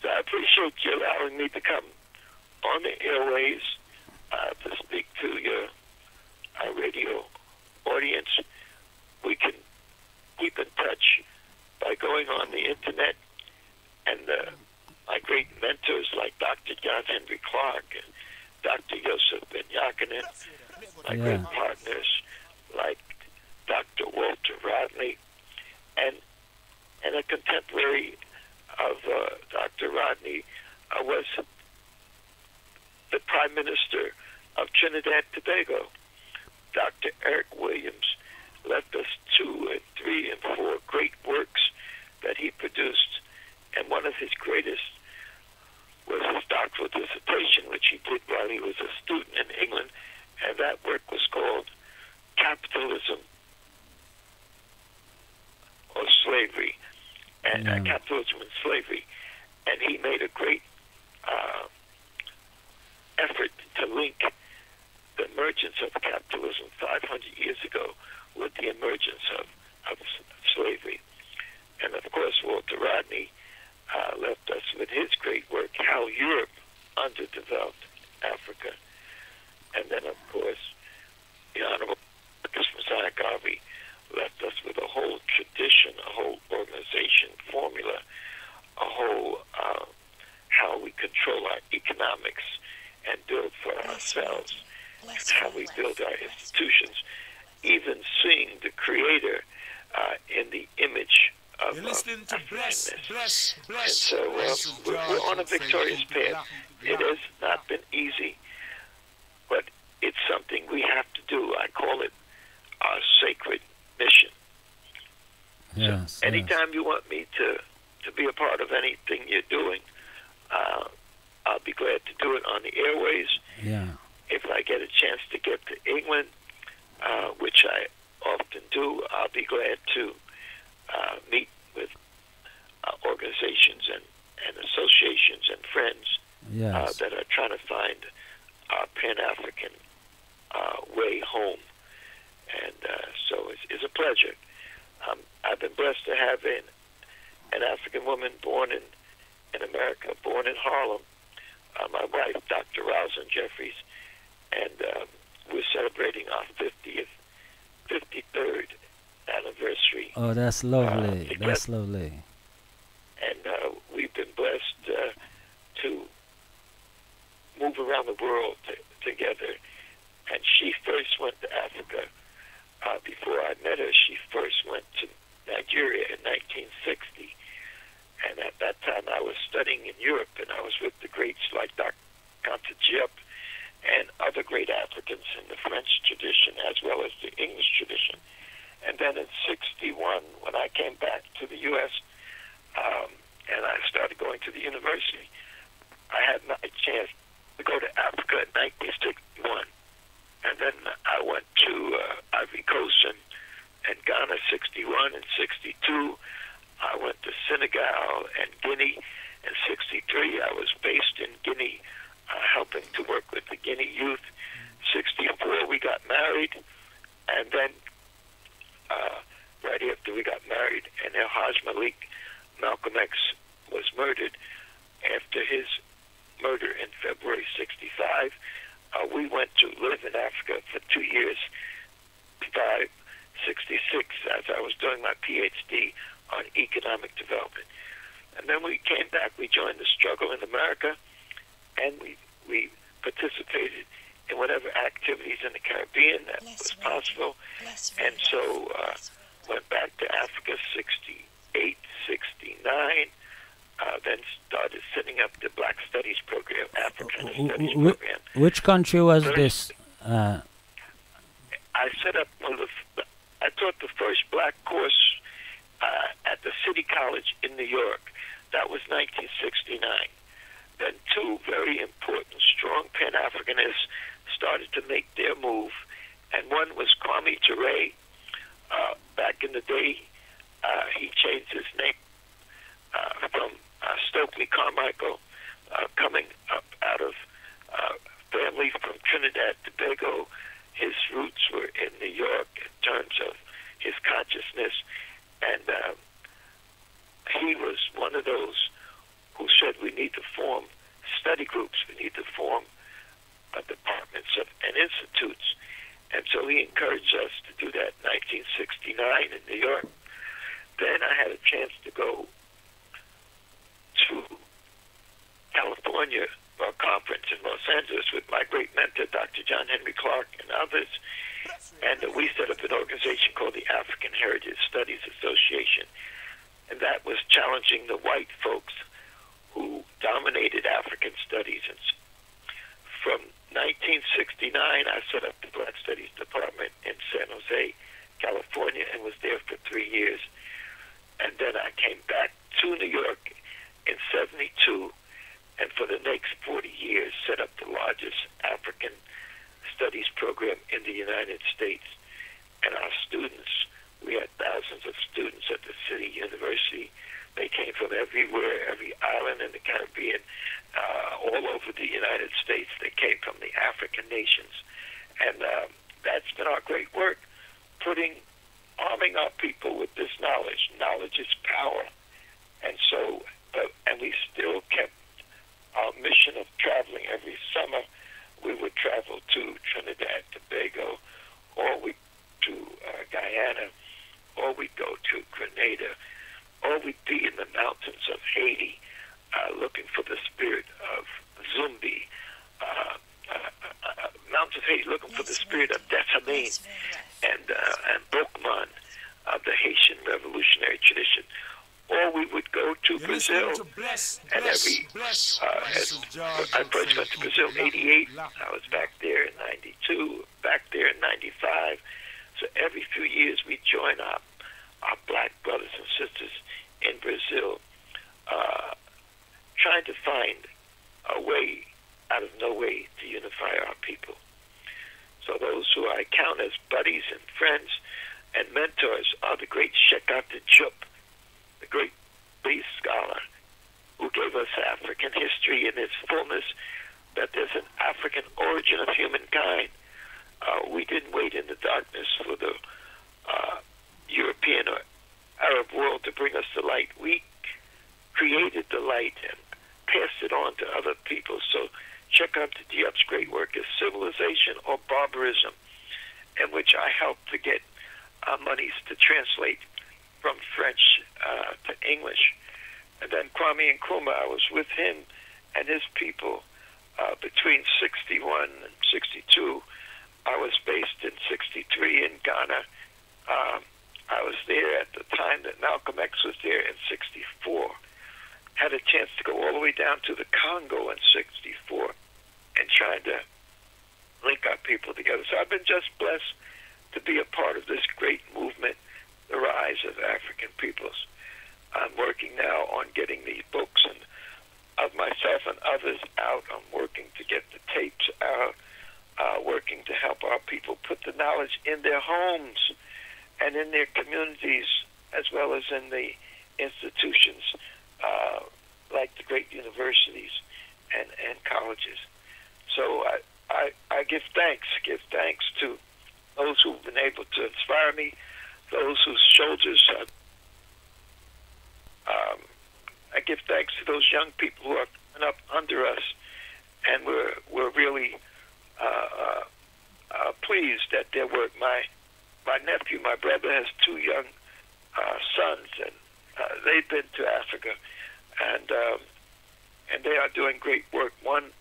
So I appreciate you allowing me to come on the airways to speak to your radio audience. We can keep in touch by going on the internet, and my great mentors like Dr. John Henry Clark and Dr. Yosef Ben Yakinen, my great partners like Dr. Walter Rodney, and a contemporary of Dr. Rodney was the Prime Minister of Trinidad and Tobago. Dr. Eric Williams left us 2 and 3 and 4 great works that he produced, and one of his greatest was his doctoral dissertation, which he did while he was a student in England, and that work was called Capitalism or Slavery, and Capitalism and Slavery. And he made a great effort to link the emergence of capitalism 500 years ago with the emergence of slavery. And of course, Walter Rodney left us with his great work, How Europe Underdeveloped Africa. And then, of course, the Honorable Messiah Garvey left us with a whole tradition, a whole organization formula, a whole how we control our economics and build for ourselves, and how we build our institutions, even seeing the Creator in the image of Africanness. And so we're on a victorious path. It has not been easy, but it's something we have to do. I call it our sacred mission.
Yes,
so anytime you want me to be a part of anything you're doing, I'll be glad to do it on the airways.
Yeah.
If I get a chance to get to England, which I often do, I'll be glad to meet with organizations and associations and friends that are trying to find our Pan-African way home. And so it's a pleasure. I've been blessed to have an African woman born in America, born in Harlem, my wife, Dr. Rosalyn Jeffries, and we're celebrating our 53rd anniversary.
Oh, that's lovely. That's lovely.
And we've been blessed to move around the world together. met her, she first went to Nigeria in 1960. And at that time, I was studying in Europe, and I was with the greats like Dr. Kanta Diop and other great Africans in the French tradition as well as the English tradition. And then in 61, when I came back to the U.S., and I started going to the university, I had my chance to go to Africa in 1961. And then I went to Ivory Coast and Ghana 61 and 62. I went to Senegal and Guinea. In 63, I was based in Guinea, helping to work with the Guinea youth. 64, we got married. And then right after we got married, and El Haj Malik, Malcolm X, was murdered. After his murder in February 65, we went to live in Africa for 2 years, 66, as I was doing my PhD on economic development. And then we came back, we joined the struggle in America, and we participated in whatever activities in the Caribbean that was possible. And so went back to Africa 68, 69, then started setting up the Black Studies program, African Studies program.
Which country was this?
I set up I taught the first black course at the City College in New York. That was 1969. Then two very important, strong Pan-Africanists started to make their move, and one was Kwame Ture. Back in the day, he changed his name from Stokely Carmichael, coming up out of family from Trinidad and Tobago. His roots were in New York in terms of his consciousness, and he was one of those who said we need to form study groups, we need to form departments and institutes. And so he encouraged us to do that in 1969 in New York. Then I had a chance to go to California for a conference in Los Angeles with my great mentor, Dr. John Henry Clark, and others. And we set up an organization called the African Heritage Studies Association. And that was challenging the white folks who dominated African studies. And from 1969, I set up the Black Studies Department in San Jose, California, and was there for 3 years. And then I came back to New York in 72, and for the next 40 years set up the largest African studies program in the United States. And our students, we had thousands of students at the City University. They came from everywhere, every island in the Caribbean, all over the United States. They came from the African nations. And that's been our great work, arming our people with this knowledge. Knowledge is power. And so, and we still kept our mission of traveling every summer. We would travel to Trinidad, Tobago, or we to Guyana, or we'd go to Grenada, or we'd be in the mountains of Haiti, looking for the spirit of Zumbi, mountains of Haiti, looking for the spirit of Dessamine, and Bokman of the Haitian revolutionary tradition. Or we would go to Brazil, and I first went to Brazil in 88, I was back there in 92, back there in 95. So every few years we join our black brothers and sisters in Brazil, trying to find a way out of no way to unify our people. So those who I count as buddies and friends and mentors are the great Shekata Diop, the great Base scholar who gave us African history in its fullness, that there's an African origin of humankind. We didn't wait in the darkness for the European or Arab world to bring us the light. We created the light and passed it on to other people. So check out the Diop's great work is Civilization or Barbarism, in which I helped to get monies to translate from French to English. And then Kwame Nkrumah, I was with him and his people between 61 and 62. I was based in 63 in Ghana, was there at the time that Malcolm X was there in 64. Had a chance to go all the way down to the Congo in 64 and trying to link our people together. So I've been just blessed to be a part of this great movement, the rise of African peoples. I'm working now on getting these books and of myself and others out. I'm working to get the tapes out, working to help our people put the knowledge in their homes and in their communities, as well as in the institutions like the great universities and colleges. So I give thanks to those who've been able to inspire me, those whose shoulders I give thanks to those young people who are coming up under us, and we're really pleased at their work. My nephew, my brother, has two young sons, and they've been to Africa, and they are doing great work.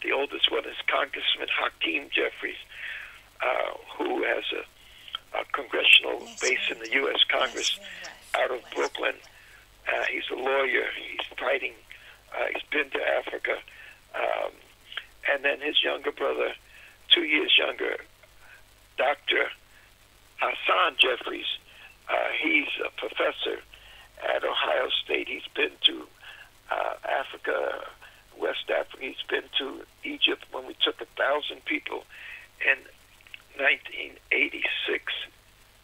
The oldest one, is Congressman Hakeem Jeffries, who has a congressional base in the U.S. Congress out of Brooklyn. He's a lawyer. He's fighting. He's been to Africa. And then his younger brother, 2 years younger, Dr. Hassan Jeffries, he's a professor at Ohio State. He's been to Africa, West Africa. He's been to Egypt when we took 1,000 people in 1986.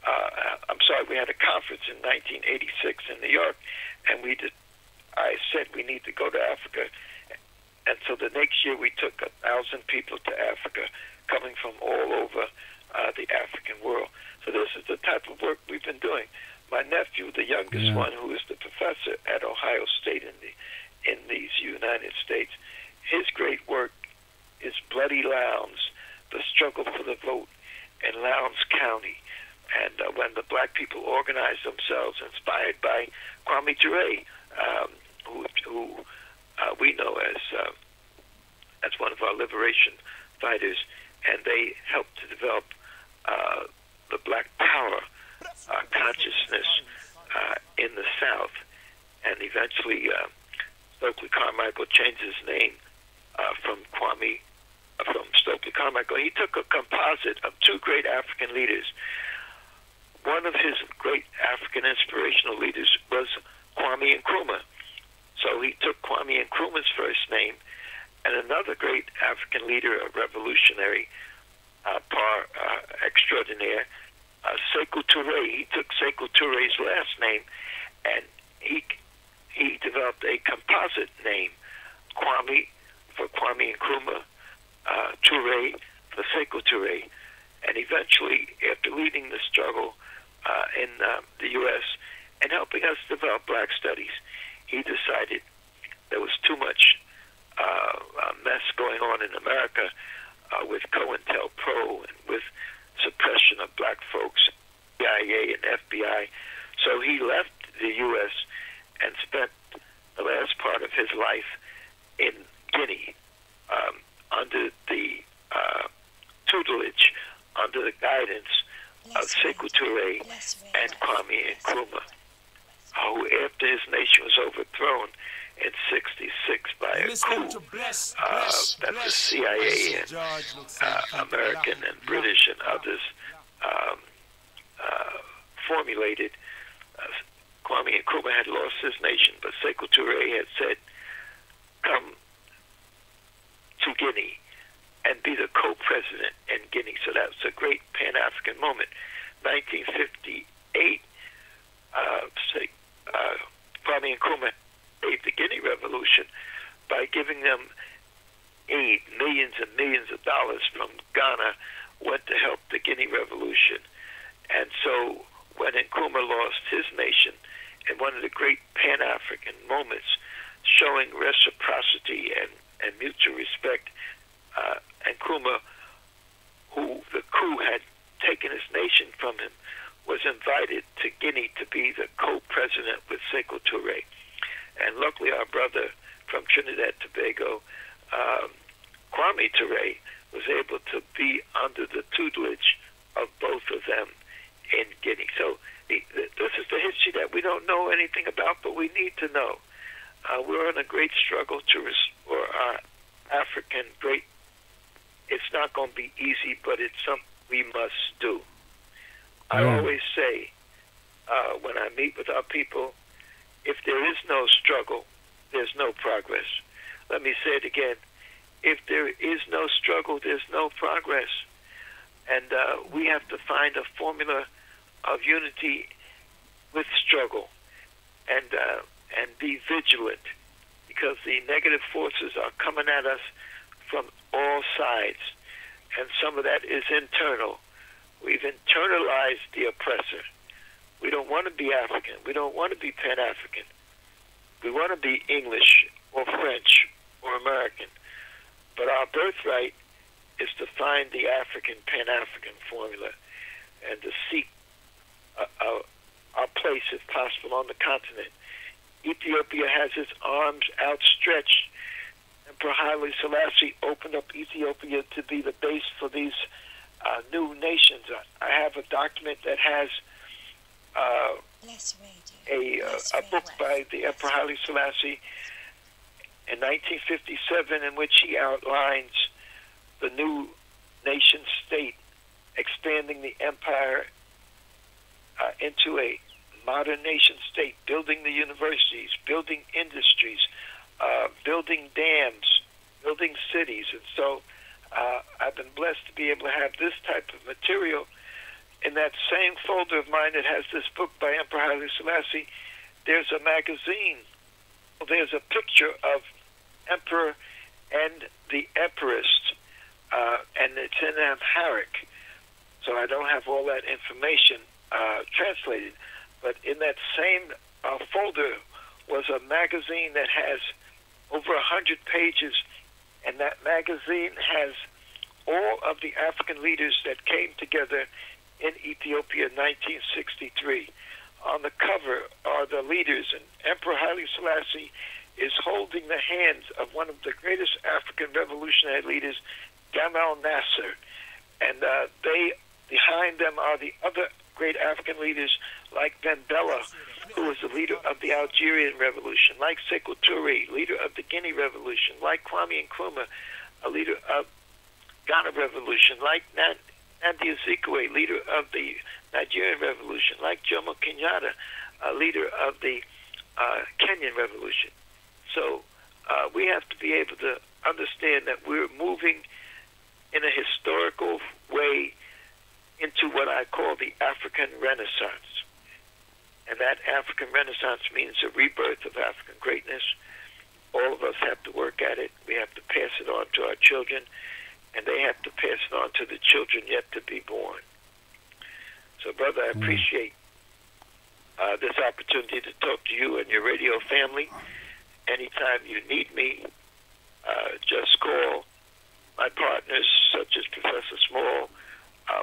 I'm sorry, we had a conference in 1986 in New York, and I said we need to go to Africa. And so the next year we took 1,000 people to Africa, coming from all over the African world. So this is the type of work we've been doing. My nephew, the youngest one, who is the professor at Ohio State in these United States, his great work is Bloody Lowndes, the struggle for the vote in Lowndes County. And when the black people organized themselves, inspired by Kwame Ture, who we know as one of our liberation fighters, and they helped to develop the black power consciousness in the South. And eventually, Stokely Carmichael changed his name from Stokely Carmichael. He took a composite of two great African leaders. One of his great African inspirational leaders was Kwame Nkrumah. So he took Kwame Nkrumah's first name, and another great African leader, a revolutionary par extraordinaire, Sekou Touré. He took Sekou Touré's last name, and he developed a composite name, Kwame for Kwame Nkrumah, Touré for Sekou Touré. And eventually, after leading the struggle in the U.S. and helping us develop black studies, he decided there was too much mess going on in America with COINTELPRO and with suppression of black folks, CIA and FBI. So he left the U.S. and spent the last part of his life in Guinea under the tutelage, under the guidance of Sekou Touré and Kwame Nkrumah, who, after his nation was overthrown in '66 by a coup that the CIA and American and British and others formulated, Kwame Nkrumah had lost his nation, but Sekou Touré had said, come to Guinea and be the co-president in Guinea. So that was a great Pan-African moment. 1958, Kwame Nkrumah saved the Guinea Revolution by giving them aid. Millions and millions of dollars from Ghana went to help the Guinea Revolution. And so when Nkrumah lost his nation, in one of the great Pan-African moments, showing reciprocity and mutual respect, Nkrumah, who the coup had taken his nation from him, was invited to Guinea to be the co-president with Sekou Touré. And luckily our brother from Trinidad Tobago, Kwame Touré, was able to be under the tutelage of both of them in Guinea. So this is the we don't know anything about, but we need to know. We're in a great struggle to restore our African great. It's not going to be easy, but it's something we must do. I always say, when I meet with our people, if there is no struggle, there's no progress. Let me say it again. If there is no struggle, there's no progress. And we have to find a formula of unity with struggle and be vigilant, because the negative forces are coming at us from all sides. And some of that is internal. We've internalized the oppressor. We don't want to be African. We don't want to be Pan-African. We want to be English or French or American. But our birthright is to find the African, Pan-African formula and to seek our place, if possible, on the continent. Ethiopia has its arms outstretched. Emperor Haile Selassie opened up Ethiopia to be the base for these new nations. I have a document that has a book by the Emperor Haile Selassie in 1957 in which he outlines the new nation state, expanding the empire into a modern nation state, building the universities, building industries, building dams, building cities. And so I've been blessed to be able to have this type of material. In that same folder of mine that has this book by Emperor Haile Selassie, there's a magazine. There's a picture of Emperor and the Empress, and it's in Amharic. So I don't have all that information translated. But in that same folder was a magazine that has over 100 pages, and that magazine has all of the African leaders that came together in Ethiopia in 1963. On the cover are the leaders, and Emperor Haile Selassie is holding the hands of one of the greatest African revolutionary leaders, Gamal Nasser. And behind them are the other great African leaders like Ben Bella, who was the leader of the Algerian Revolution, like Sekou Touré, leader of the Guinea Revolution, like Kwame Nkrumah, a leader of Ghana Revolution, like Nnamdi Azikiwe, leader of the Nigerian Revolution, like Jomo Kenyatta, a leader of the Kenyan Revolution. So we have to be able to understand that we're moving in a historical way into what I call the African Renaissance. And that African Renaissance means a rebirth of African greatness. All of us have to work at it. We have to pass it on to our children, and they have to pass it on to the children yet to be born. So, brother, I appreciate this opportunity to talk to you and your radio family. Anytime you need me, just call. My partners, such as Professor Small,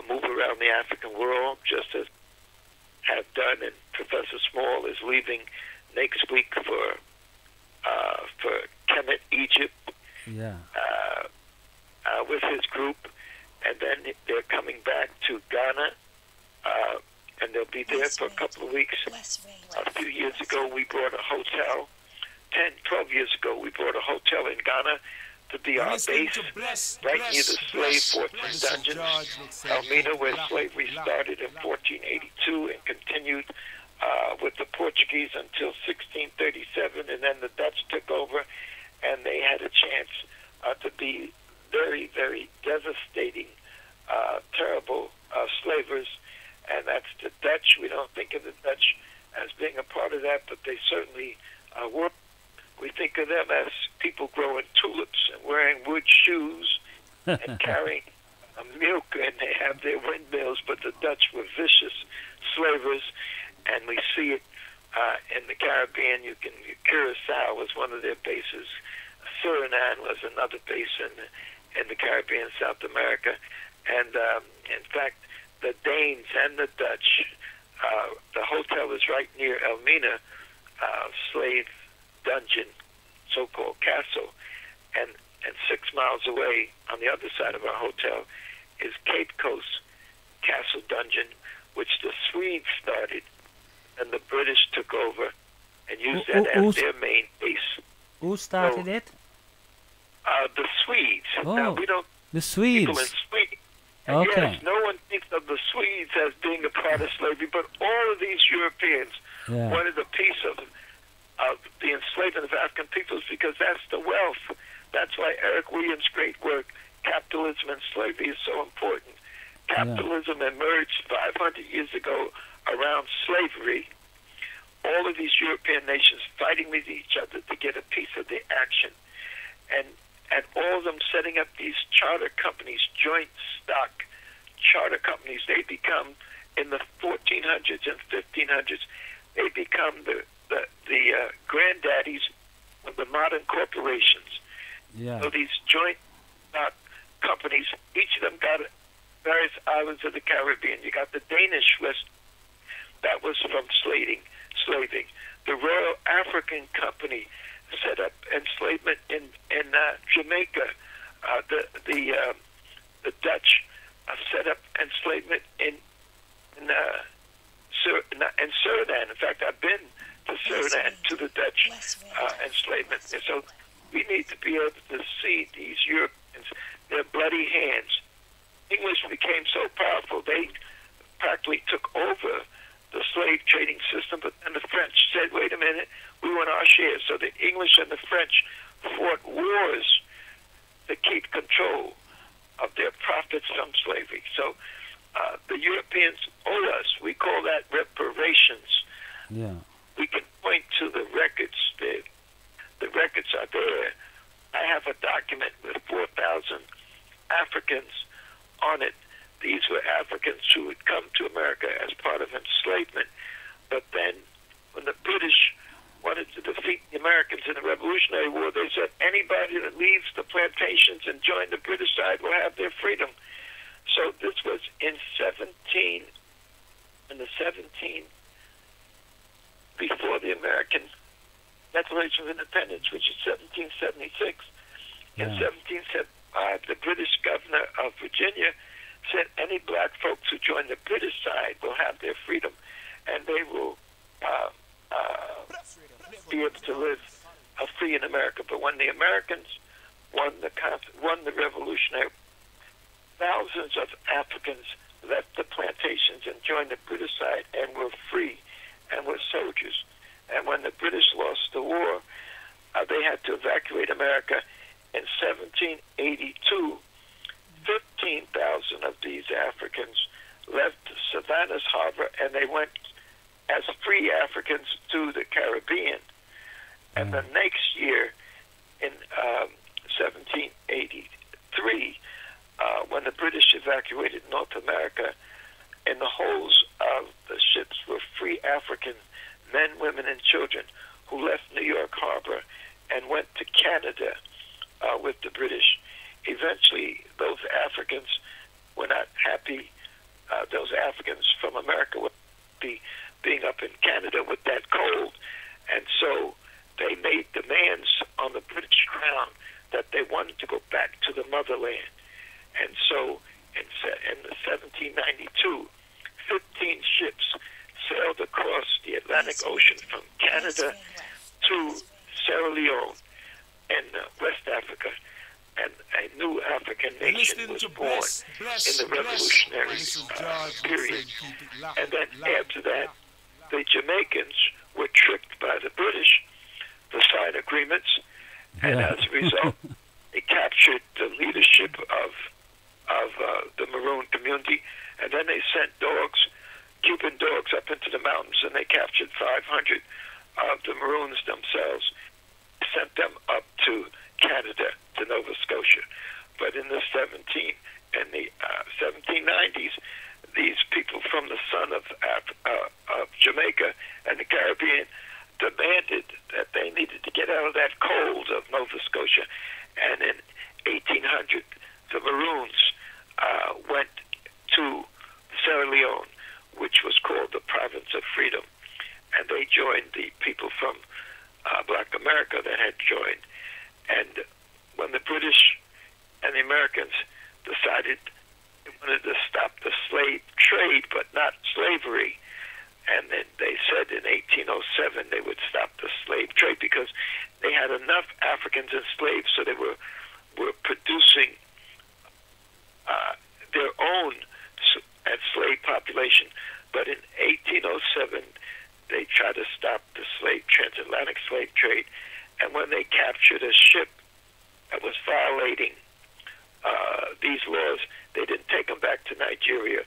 move around the African world, just as have done, and Professor Small is leaving next week for Kemet, Egypt, with his group, and then they're coming back to Ghana, and they'll be there for a couple of weeks. A few years ago, we brought a hotel. 12 years ago, we brought a hotel in Ghana to be our base, right near the slave fortress dungeons, Elmina, where slavery started in 1482 and continued with the Portuguese until 1637, and then the Dutch took over, and they had a chance to be very, very devastating, terrible slavers, and that's the Dutch. We don't think of the Dutch as being a part of that, but they certainly were. We think of them as people growing tulips and wearing wood shoes and carrying milk, and they have their windmills, but the Dutch were vicious slavers, and we see it in the Caribbean. Curacao was one of their bases. Suriname was another base in the Caribbean, South America. And in fact, the Danes and the Dutch, the hotel is right near Elmina, slave dungeon, so-called castle, and 6 miles away on the other side of our hotel is Cape Coast Castle Dungeon, which the Swedes started and the British took over and used that as their main base.
Who started it?
The Swedes.
Oh,
now, we don't
the Swedes.
people in Sweden.
Okay.
Yes, no one thinks of the Swedes as being a part of slavery, but all of these Europeans wanted a piece of the enslavement of African peoples because that's the wealth. That's why Eric Williams' great work, Capitalism and Slavery, is so important. Capitalism emerged 500 years ago around slavery. All of these European nations fighting with each other to get a piece of the action. And all of them setting up these charter companies, joint stock charter companies. They become, in the 1400s and 1500s, they become the granddaddies of the modern corporations. So these joint stock companies, each of them got various islands of the Caribbean. You got the Danish West, that was from slaving. The Royal African Company set up enslavement in Jamaica. The Dutch set up enslavement in Suriname. In fact, I've been to Suriname, to the Dutch enslavement. And so we need to be able to see these Europeans, their bloody hands. English became so powerful, they practically took over the slave trading system, but then the French said, wait a minute, we want our share. So the English and the French fought wars to keep control of their profits from slavery. So the Europeans owe us. We call that reparations. We can point to the records. The records are there. I have a document with 4,000 Africans on it. These were Africans who had come to America as part of enslavement. But then when the British wanted to defeat the Americans in the Revolutionary War, they said anybody that leaves the plantations and join the British side will have their freedom. So this was in the 17, before the American Declaration of Independence, which is 1776. In 1775, the British governor of Virginia said any black folks who join the British side will have their freedom, and they will be able to live free in America. But when the Americans won the Revolutionary, thousands of Africans left the plantations and joined the British side and were free and were soldiers. And when the British lost the war, they had to evacuate America. In 1782, 15,000 of these Africans left Savannah's harbor, and they went as free Africans to the Caribbean. And the next year, in 1783, when the British evacuated North America, in the holds of the ships were free African men, women, and children who left New York Harbor and went to Canada with the British. Eventually, those Africans were not happy. Those Africans from America would be being up in Canada with that cold. And so they made demands on the British Crown that they wanted to go back to the motherland. And so in 1792, 15 ships sailed across the Atlantic Ocean from Canada to Sierra Leone in West Africa. And a new African nation was born in the Revolutionary period. And then after that, the Jamaicans were tricked by the British to sign agreements, and as a result, they captured the leadership of the Maroon community, and then they sent dogs, Cuban dogs, up into the mountains, and they captured 500 of the Maroons themselves, sent them up to Canada, to Nova Scotia. But in the 1790s, these people from the son of Jamaica and the Caribbean demanded that they needed to get out of that cold of Nova Scotia. And in 1800, the Maroons went to Sierra Leone, which was called the Province of Freedom. And they joined the people from Black America that had joined. And when the British and the Americans decided they wanted to stop the slave trade, but not slavery, and then they said in 1807 they would stop the slave trade because they had enough Africans enslaved, so they were producing their own enslaved population. But in 1807 they tried to stop the transatlantic slave trade, and when they captured a ship that was violating these laws, they didn't take them back to Nigeria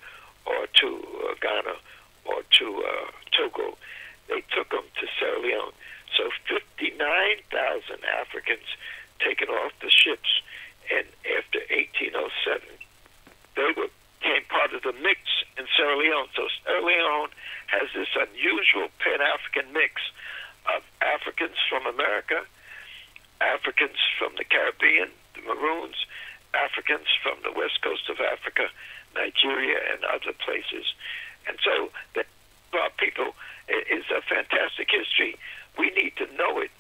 or to Ghana or to Togo. They took them to Sierra Leone. So 59,000 Africans taken off the ships, and after 1807, they became part of the mix in Sierra Leone. So Sierra Leone has this unusual Pan-African mix of Africans from America, Africans from the Caribbean, the Maroons, Africans from the west coast of Africa, Nigeria, and other places. And so our people is a fantastic history. We need to know it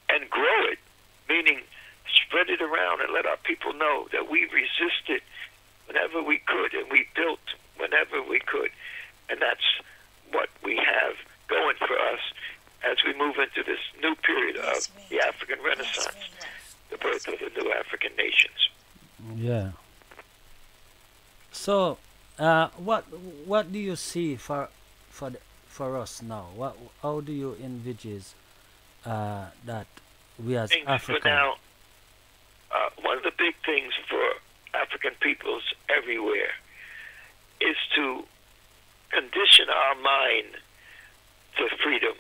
and grow it, meaning spread it around and let our people know that we resisted whenever we could, and we built whenever we could. And that's what we have going for us as we move into this new period of the African Renaissance, the birth of the new African nations.
Yeah. So, what do you see for us now? How do you envisage that we as Africans?
For now, one of the big things for African peoples everywhere is to condition our mind to freedom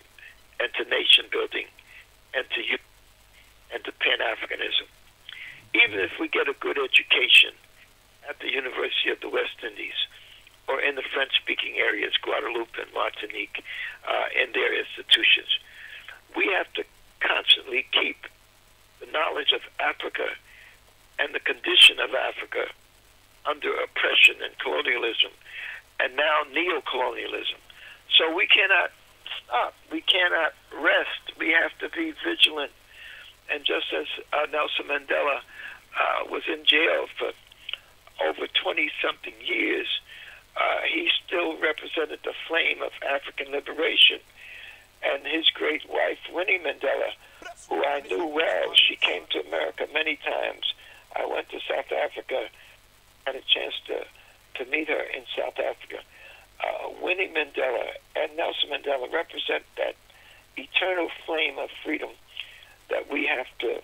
and to nation building and to youth and to Pan-Africanism. Even if we get a good education at the University of the West Indies or in the French-speaking areas, Guadeloupe and Martinique, in their institutions, we have to constantly keep the knowledge of Africa and the condition of Africa under oppression and colonialism, and now neo-colonialism. So we cannot stop. We cannot rest. We have to be vigilant. And just as Nelson Mandela was in jail for over 20-something years, he still represented the flame of African liberation. And his great wife, Winnie Mandela, who I knew well, she came to America many times. I went to South Africa, had a chance to meet her in South Africa. Winnie Mandela and Nelson Mandela represent that eternal flame of freedom that we have to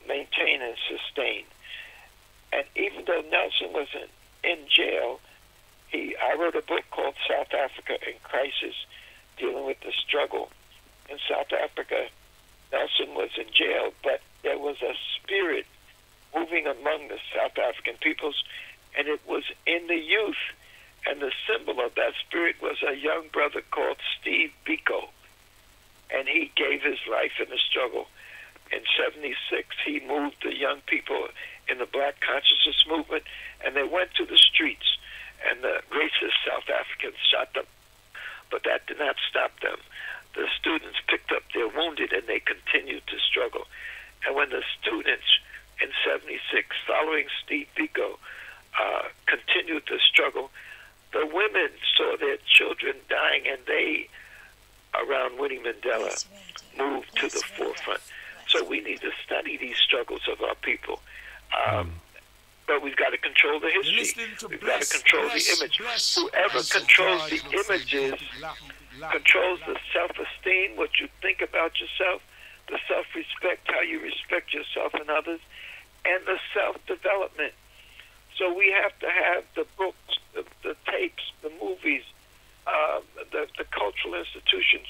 maintain and sustain. And even though Nelson was in jail, I wrote a book called South Africa in Crisis, dealing with the struggle in South Africa. Nelson was in jail, but there was a spirit moving among the South African peoples, and it was in the youth. And the symbol of that spirit was a young brother called Steve Biko. And he gave his life in the struggle. In 76, he moved the young people in the Black Consciousness movement, and they went to the streets, and the racist South Africans shot them. But that did not stop them. The students picked up their wounded, and they continued to struggle. And when the students in 76, following Steve Biko, continued the struggle, the women saw their children dying, and they, around Winnie Mandela, moved to the forefront. So we need to study these struggles of our people. But we've got to control the history. We've got to control the image. Whoever controls the images controls the self-esteem, what you think about yourself, the self-respect, how you respect yourself and others, and the self-development. So we have to have the books, the tapes, the movies, the cultural institutions,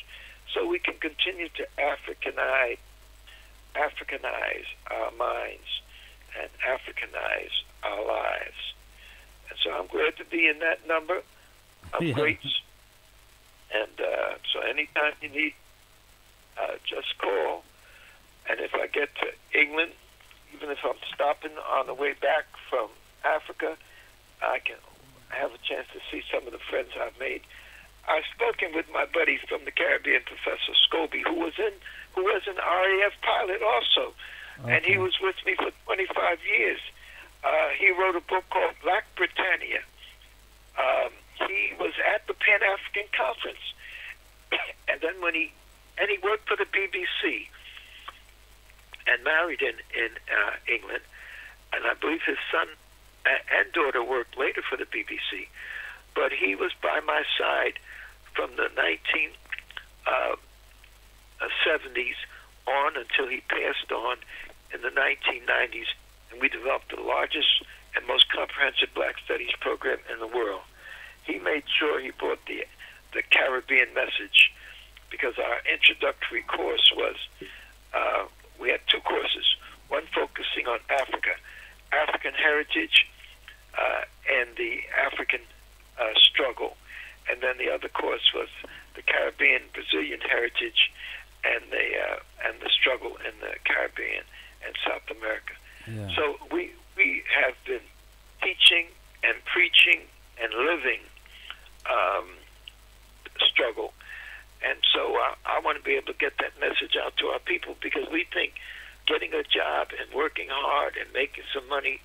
so we can continue to Africanize our minds and Africanize our lives. And so I'm glad to be in that number of greats. And so anytime you need, just call. And if I get to England, even if I'm stopping on the way back from Africa, I can have a chance to see some of the friends I've made. I've spoken with my buddy from the Caribbean, Professor Scobie, who was an RAF pilot also, and he was with me for 25 years. He wrote a book called Black Britannia. He was at the Pan-African Conference, And then he worked for the BBC and married in England, and I believe his son and daughter worked later for the BBC. But he was by my side from the 1970s on until he passed on in the 1990s, and we developed the largest and most comprehensive black studies program in the world. He made sure he brought the Caribbean message, because our introductory course was, we had two courses, one focusing on African heritage, and the African struggle, and then the other course was the Caribbean Brazilian heritage and the struggle in the Caribbean and South America.
Yeah.
So we have been teaching and preaching and living struggle, and so I want to be able to get that message out to our people, because we think getting a job and working hard and making some money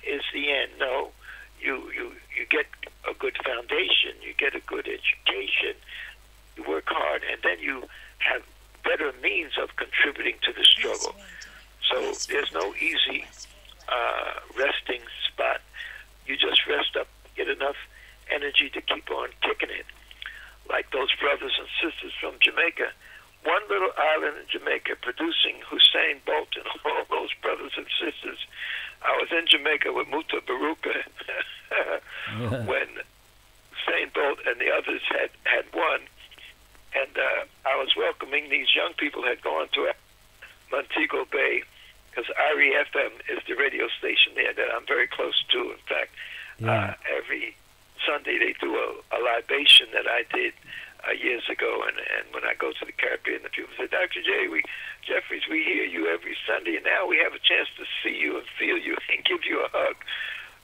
is the end. No, you get a good foundation, you get a good education, you work hard, and then you have better means of contributing to the struggle. So there's no easy resting spot. You just rest up, get enough energy to keep on kicking it. Like those brothers and sisters from Jamaica, one little island in Jamaica producing Hussein Bolt and all those brothers and sisters. I was in Jamaica with Muta Baruka when Hussein Bolt and the others had won, and I was welcoming these young people had gone to Montego Bay, because REFM is the radio station there that I'm very close to. In fact, every Sunday they do a libation that I did years ago, and when I go to the Caribbean, the people say, Dr. Jeffries, we hear you every Sunday, and now we have a chance to see you and feel you and give you a hug.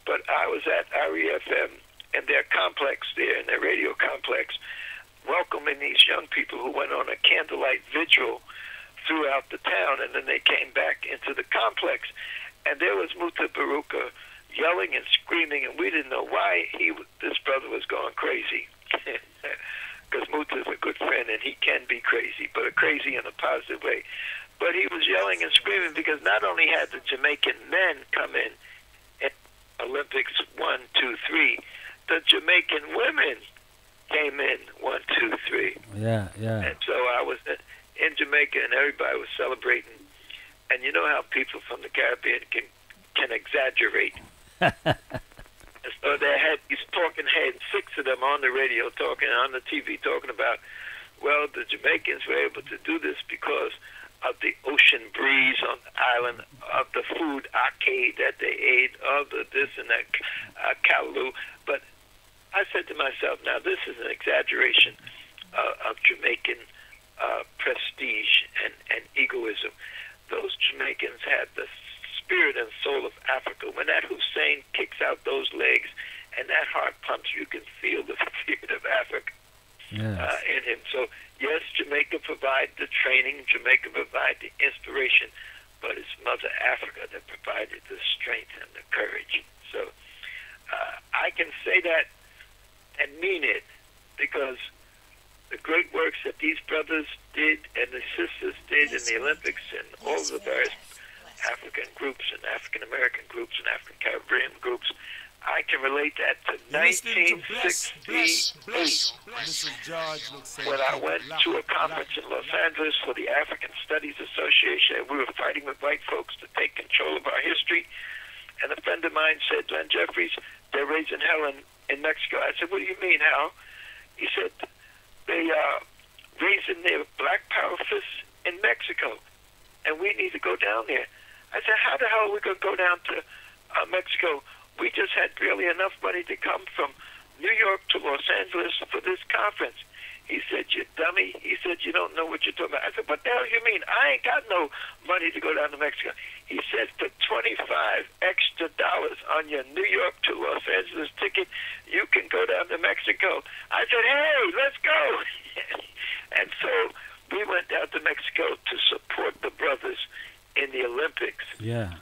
But I was at REFM and their complex there, in their radio complex, welcoming these young people who went on a candlelight vigil throughout the town, and then they came back into the complex, and there was Muta Baruka yelling and screaming, and we didn't know why this brother was going crazy. Because Muta is a good friend, and he can be crazy, but crazy in a positive way. But he was yelling and screaming because not only had the Jamaican men come in Olympics 1, 2, 3, the Jamaican women came in 1, 2, 3.
Yeah.
And so I was in Jamaica, and everybody was celebrating. And you know how people from the Caribbean can exaggerate. And so they had these talking heads, 6 of them on the radio talking, on the TV talking about, well, the Jamaicans were able to do this because of the ocean breeze on the island, of the food arcade that they ate, of the this and that callaloo. But I said to myself, now this is an exaggeration of Jamaican prestige and egoism. Those Jamaicans had the spirit and soul of Africa. When that Hussein kicks out those legs and that heart pumps, you can feel the spirit of Africa in him. So, yes, Jamaica provided the training, Jamaica provided the inspiration, but it's Mother Africa that provided the strength and the courage. So I can say that and mean it, because the great works that these brothers did and the sisters did in the Olympics and all the various African groups and African American groups and African Caribbean groups, I can relate that to 1968 when I went to a conference in Los Angeles for the African Studies Association, and we were fighting with white folks to take control of our history. And a friend of mine said, Glenn Jeffries, they're raising hell in Mexico. I said, what do you mean, how? He said, they are raising their black power fists in Mexico, and we need to go down there. I said, how the hell are we going to go down to Mexico? We just had barely enough money to come from New York to Los Angeles for this conference. He said, you dummy. He said, you don't know what you're talking about. I said, what the hell you mean? I ain't got no money to go down to Mexico. He said, for $25 extra on your New York to Los Angeles ticket, you can go down to Mexico. I said, hey, let's go. And so we went down to Mexico to support the brothers in the Olympics.
Yeah.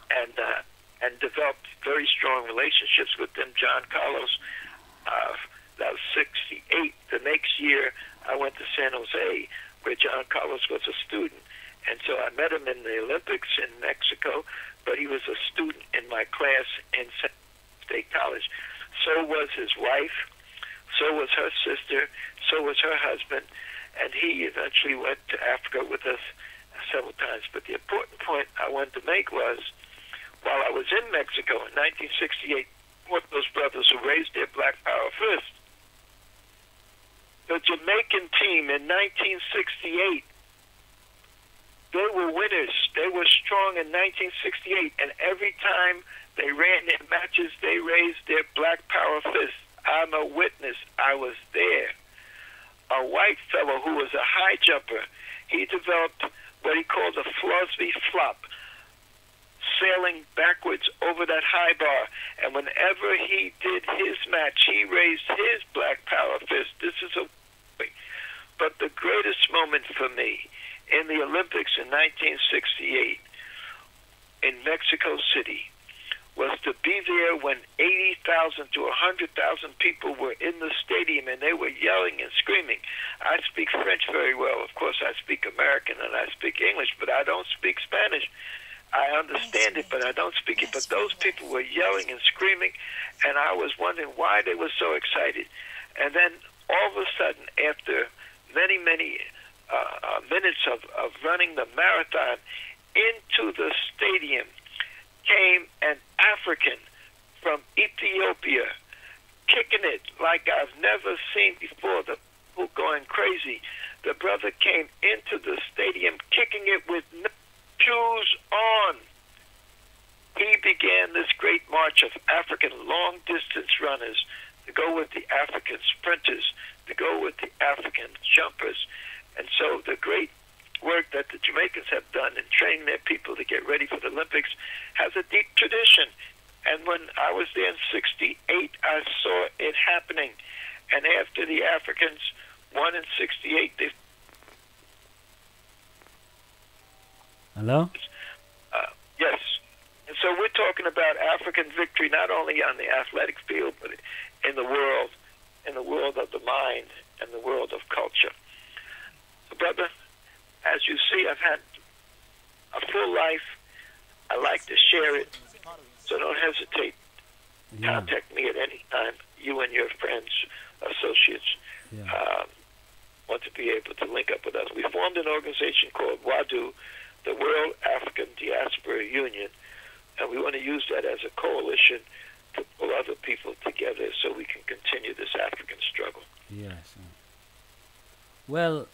And developed very strong relationships with them. John Carlos, that was 68. The next year, I went to San Jose, where John Carlos was a student. And so I met him in the Olympics in Mexico, but he was a student in my class in State College. So was his wife, so was her sister, so was her husband, and he eventually went to Africa with us several times. But the important point I wanted to make was, while I was in Mexico in 1968, one of those brothers who raised their Black Power fist, the Jamaican team in 1968, they were winners. They were strong in 1968, and every time they ran their matches, they raised their Black Power fist. I'm a witness. I was there. A white fellow who was a high jumper, he developed what he called a Flosby flop, sailing backwards over that high bar. And whenever he did his match, he raised his Black Power fist. This is a... But the greatest moment for me in the Olympics in 1968 in Mexico City was to be there when 80,000 to 100,000 people were in the stadium and they were yelling and screaming. I speak French very well. Of course, I speak American and I speak English, but I don't speak Spanish. I understand it, but I don't speak it. But those people were yelling and screaming, and I was wondering why they were so excited. And then all of a sudden, after many minutes of running the marathon, into the stadium came an African from Ethiopia, kicking it like I've never seen before, the people going crazy. The brother came into the stadium kicking it with no shoes on. He began this great march of African long-distance runners to go with the African sprinters, to go with the African jumpers. And so the great work that the Jamaicans have done in training their people to get ready for the Olympics has a deep tradition. And when I was there in 68, I saw it happening. And after the Africans won in 68, they...
Hello?
Yes. And so we're talking about African victory not only on the athletic field, but in the world of the mind and the world of culture. So, brother, as you see, I've had a full life. I like to share it, so don't hesitate.
Yeah.
Contact me at any time. You and your friends, associates, want to be able to link up with us. We formed an organization called WADU, the World African Diaspora Union, and we want to use that as a coalition to pull other people together so we can continue this African struggle.
Yes. Well,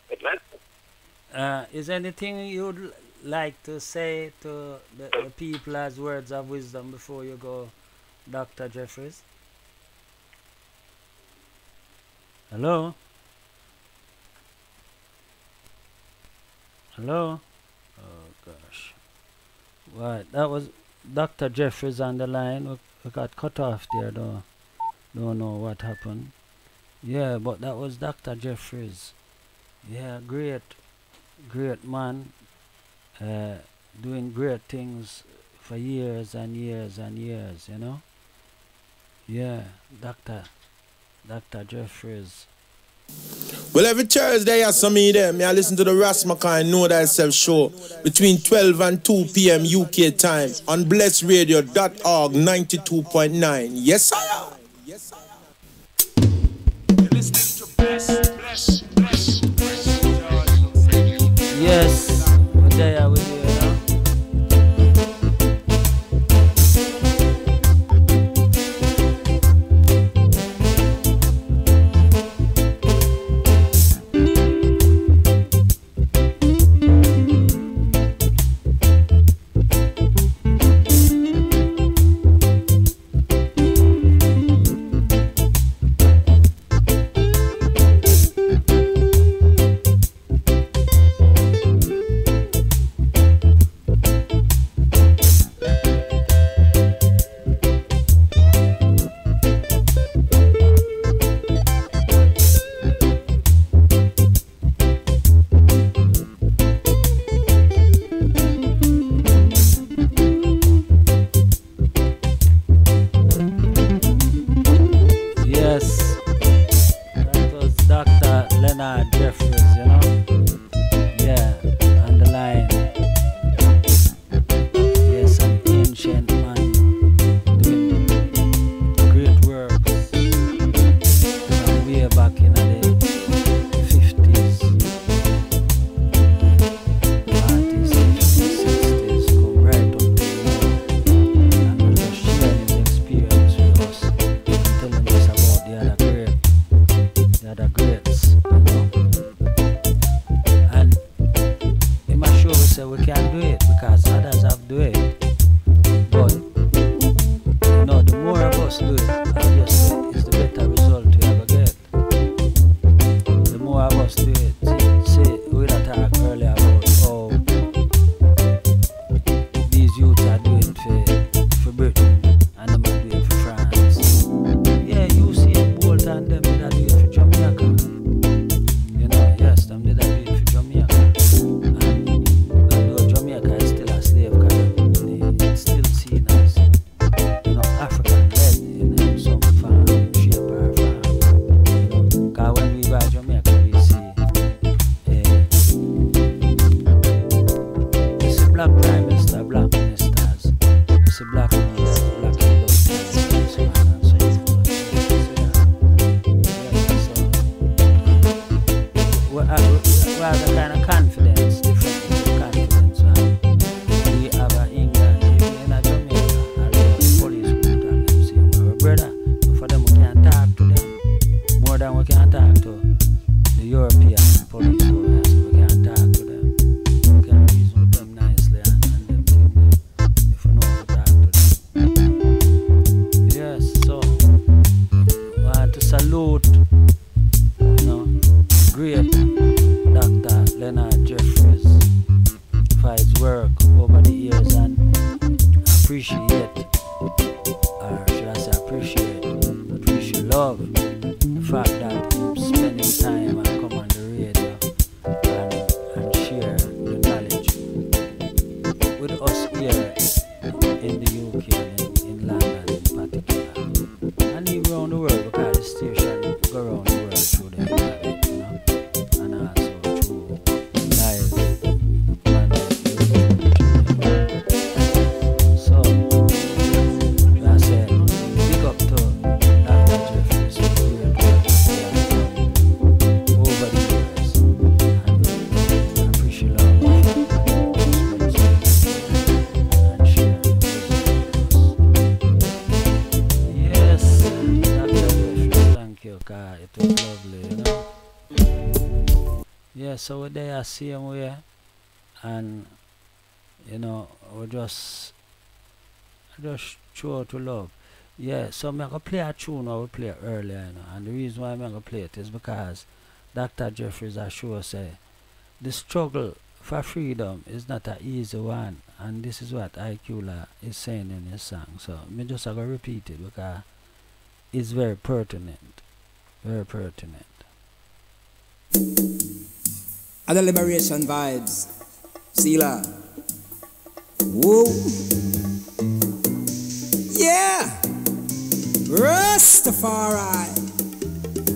is anything you'd like to say to the people as words of wisdom before you go, Dr. Jeffries? Hello? Hello? Oh, gosh. Right, that was Dr. Jeffries on the line. We got cut off there, though. Don't know what happened. Yeah, but that was Dr. Jeffries. Yeah, great man. Doing great things for years and years and years, you know? Yeah, Dr. Jeffries.
Well, every Thursday, as some of them, I listen to the RAS Mckoy Know Thyself show between 12 and 2 p.m. UK time on blessradio.org 92.9. Yes, sir.
You're listening to Bless.
Yes, there with you now. Jeffries, you know. Yeah, on the line. Yes, an ancient man doing great work from way back in the 50s, 40s, 50s, 60s, come right up to now. And we're just sharing his experience with us, telling us about the other greats, you know. And he must show us that we can do it because others have do it. But you know, the more of us do it, obviously, it's the better result we ever get. The more of us do it. See, we talked earlier about how these youths are doing for Britain and them are doing for France. Yeah, you see Bolt and them did do it for Jamaica. You know, yes, them did do it for Jamaica. And although Jamaica is still a slave colony, it's still seen as, you know, African led in some form, shape or form. You know, because when we go to Jamaica, we see black prime minister, black ministers, we see black leaders, black industries, and so on and so forth. We have a kind of confidence, different confidence. We have in England, even in Jamaica, although the police would tell them, say, our brother, for them we can talk to them more than we can talk to the European police. So we can talk to them. We can reason with them nicely and them think if we know how to talk to them. Yes, so I want to salute, you know, great Dr. Leonard Jeffries for his work over the years and appreciate, or should I say appreciate, but we should love the fact that he's spending time and come on the radio and share the knowledge with us here in the UK and in London in particular, and even around the world because the station go around the world through the internet, you know, and also through live on the YouTube. So, I say, big up to Dr. Jeffries for the great work he has done over the years, and we appreciate love and sharing the yes, Dr. Jeffries, thank you, God, it was lovely, you know. Yeah, so we're there same way, and you know, we just show to love. Yeah, so I'm gonna play a tune or we play earlier, you know, and the reason why I'm gonna play it is because Dr. Jeffries has sure say the struggle for freedom is not an easy one, and this is what Ikula is saying in his song. So me just gonna repeat it because it's very pertinent. Very pertinent.
Other liberation vibes. Sila. Whoa. Yeah. Rastafari.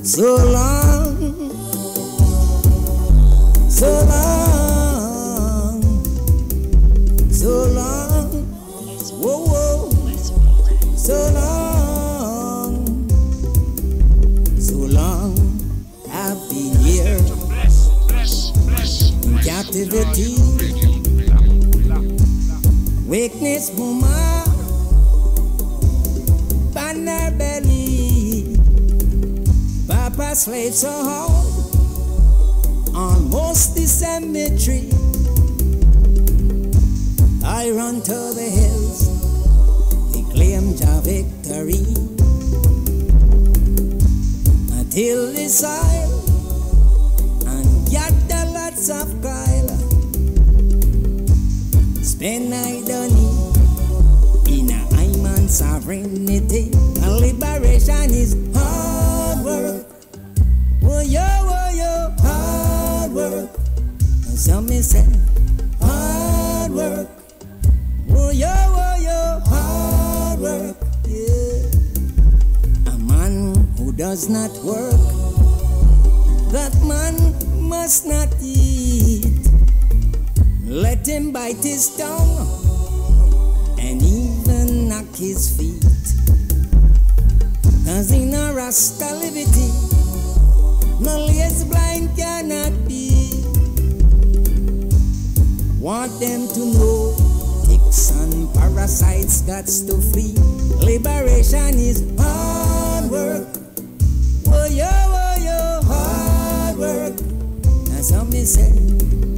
So long. So long. So long. Whoa, whoa. So long. So long. I've been here. In captivity. Weakness, mama. Banner belly. Papa slave so hard. Almost the cemetery. I run to the hills. They claim your victory. Until the soil and gather lots of guile. Spend night on in a Iman sovereignty. And liberation is hard work. Oh yo, hard work. And some may say hard work. Oh yo, hard work. Yeah. A man who does not work, that man
must not eat. Let him bite his tongue and even knock his feet. Cause in a Rasta liberty, no lazy blind cannot be. Want them to know, ticks and parasites gots to flee. Liberation is hard work. Oh yo, hard work. That's how me say,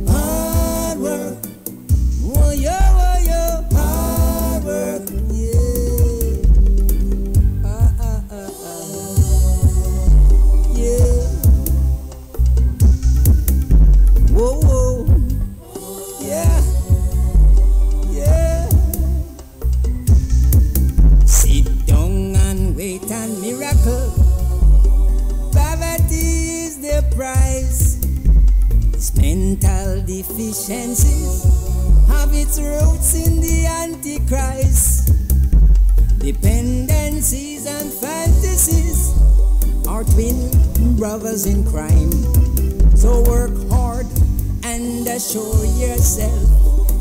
hard work. Oh yo, hard work. Yeah. Yeah. Whoa. Yeah. Yeah. Sit down and wait on miracle. Poverty is the price. Its mental deficiencies have its roots in the Antichrist. Dependencies and fantasies are twin brothers in crime. So work hard and assure yourself,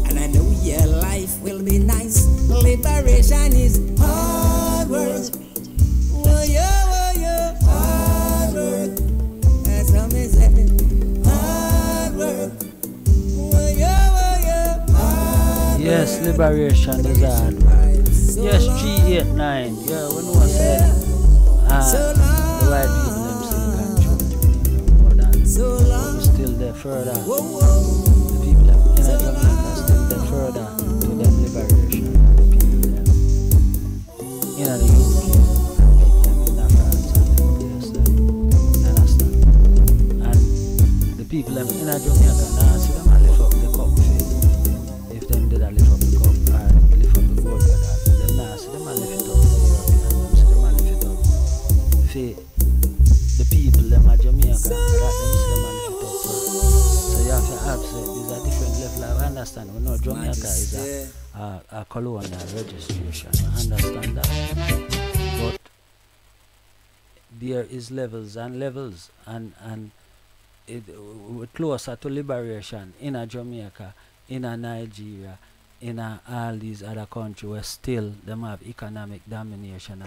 and I know your life will be nice. Liberation is hard work. Oh yo, hard work. That's how me say, hard work. Oh yo, hard work.
Yes, liberation is hard work. Yes, 389. Yeah, we know I said the white people them still control. But we still there further. The people them in Jamaica still there further to them liberation. The people them in the UK, people them in France and them place them. You understand? And the people them in Jamaica now see them a lift up the cup. If them did a lift up the cup or lift up the gold for that, them now see them a lift it up to the European, them see them a lift it up for the people them at Jamaica, that them see them a lift it up for. So you have to accept there's a different level of understand. We know Jamaica is a colonial registration, we understand that. But there is levels and levels, and we're closer to liberation in a Jamaica, in a Nigeria, in all these other countries where still them have economic domination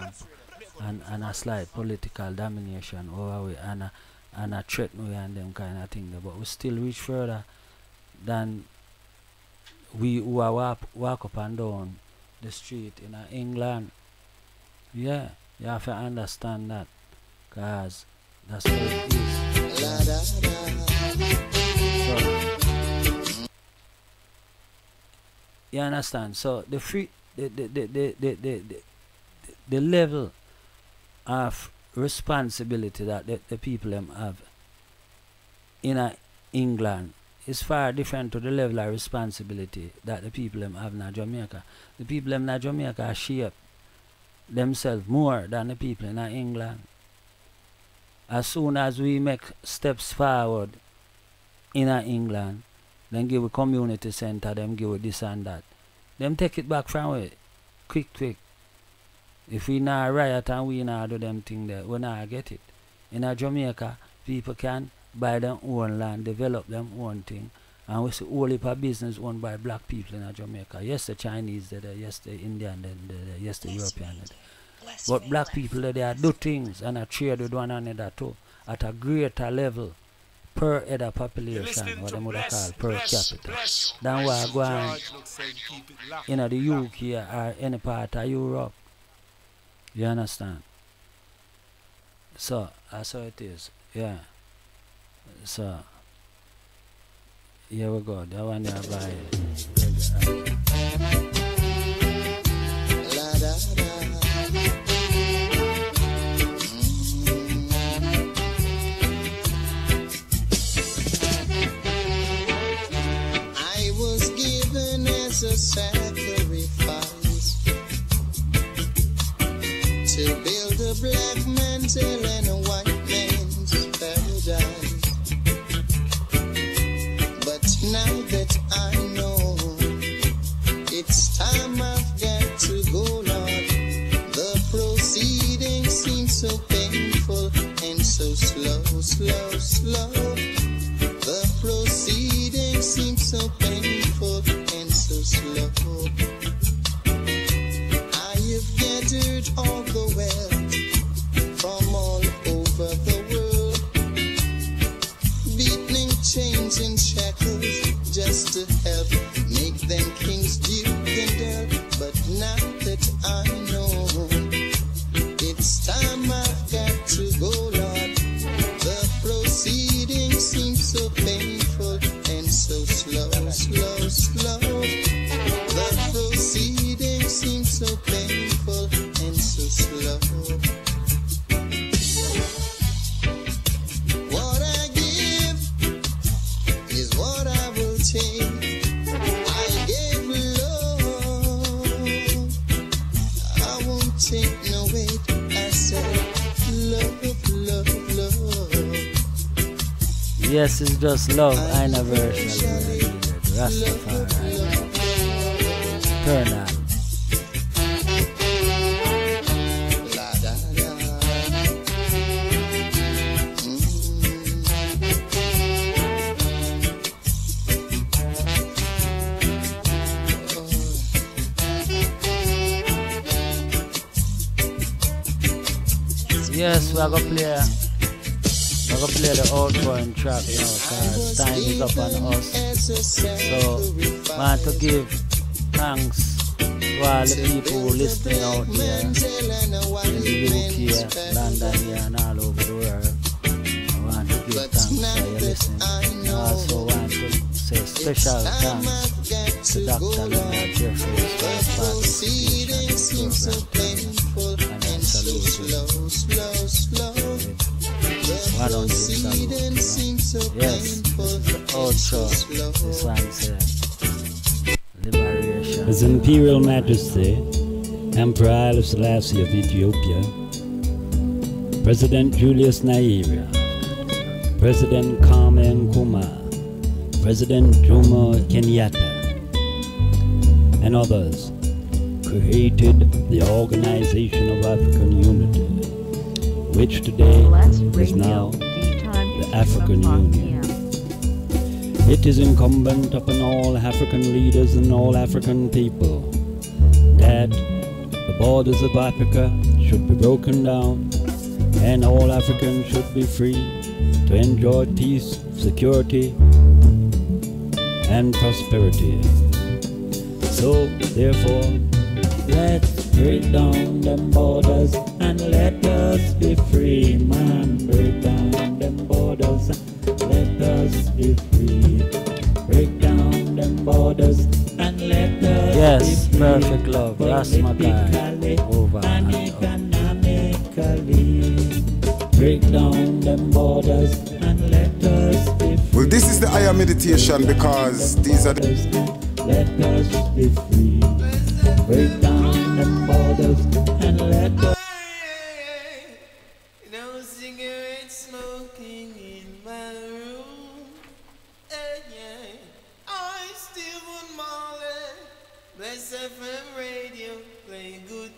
and a slight political domination over we and a threat we and them kind of thing. But we still reach further than we who are walk up and down the street in England. Yeah, you have to understand that, because that's what it is. So, you understand? So the level of responsibility that the people them have in England is far different to the level of responsibility that the people them have in Jamaica. The people them in Jamaica shape themselves more than the people in England. As soon as we make steps forward in England, then give a community center, them give a this and that. Them take it back from it quick. If we not riot and we not do them thing there, we not get it. In Jamaica, people can buy their own land, develop them own thing, and we see all heap of business owned by black people in Jamaica. Yes, the Chinese there, yes, the Indian there, yes, the European there. But black people there do things and trade with one another too at a greater level per head of population, what they would call per capita, than what go on in the UK or any part of Europe. You understand? So that's how it is. Yeah. So here we go. That one there by
I was given as a sacrifice to build a black man's hell and a white man's paradise. But now that I know it's time, I've got to go, Lord. The proceedings seem so painful and so slow. The queens in shackles just to help make them kings, duke and earl. But now that I know it's time I've got to go, Lord, the proceedings seem so painful and so slow, slow, slow. The proceedings seem so painful and so slow. What I give is what I will take. I gave love, I won't take no wait. I said love, love, love.
Yes, it's just love. I never shall be Rastafari. Eternal. Yes, we're gonna play the outgoing track now because time is up on us. So want to give thanks to all the people who listening out there in the UK, London here and all over the world. I want to give thanks for your listening. I also want to say special thanks to Dr. Leonard Jeffries for his participation in the program. And I salute you. Why don't you salute? Yes, this is the outro. This one says liberation.
His Imperial Majesty, Emperor Haile Selassie of Ethiopia, President Julius Nyerere, President Kwame Nkrumah, President Jomo Kenyatta, and others created the Organization of African Unity, which today is now the African Union. It is incumbent upon all African leaders and all African people that the borders of Africa should be broken down and all Africans should be free to enjoy peace, security, and prosperity. So, therefore, let's break down them borders and let us be free, man. Break down them borders and let us be free. Break down them borders and let us
Yes,
be free.
perfect love. RAS Mckoy over
and economically. Break down them borders and let us be free.
Well, this is the higher meditation because these are the...
Let us be free. Break down them borders and let us.
No cigarette smoking in my room. Yeah. I Stephen Marley. Bless FM radio. Play good.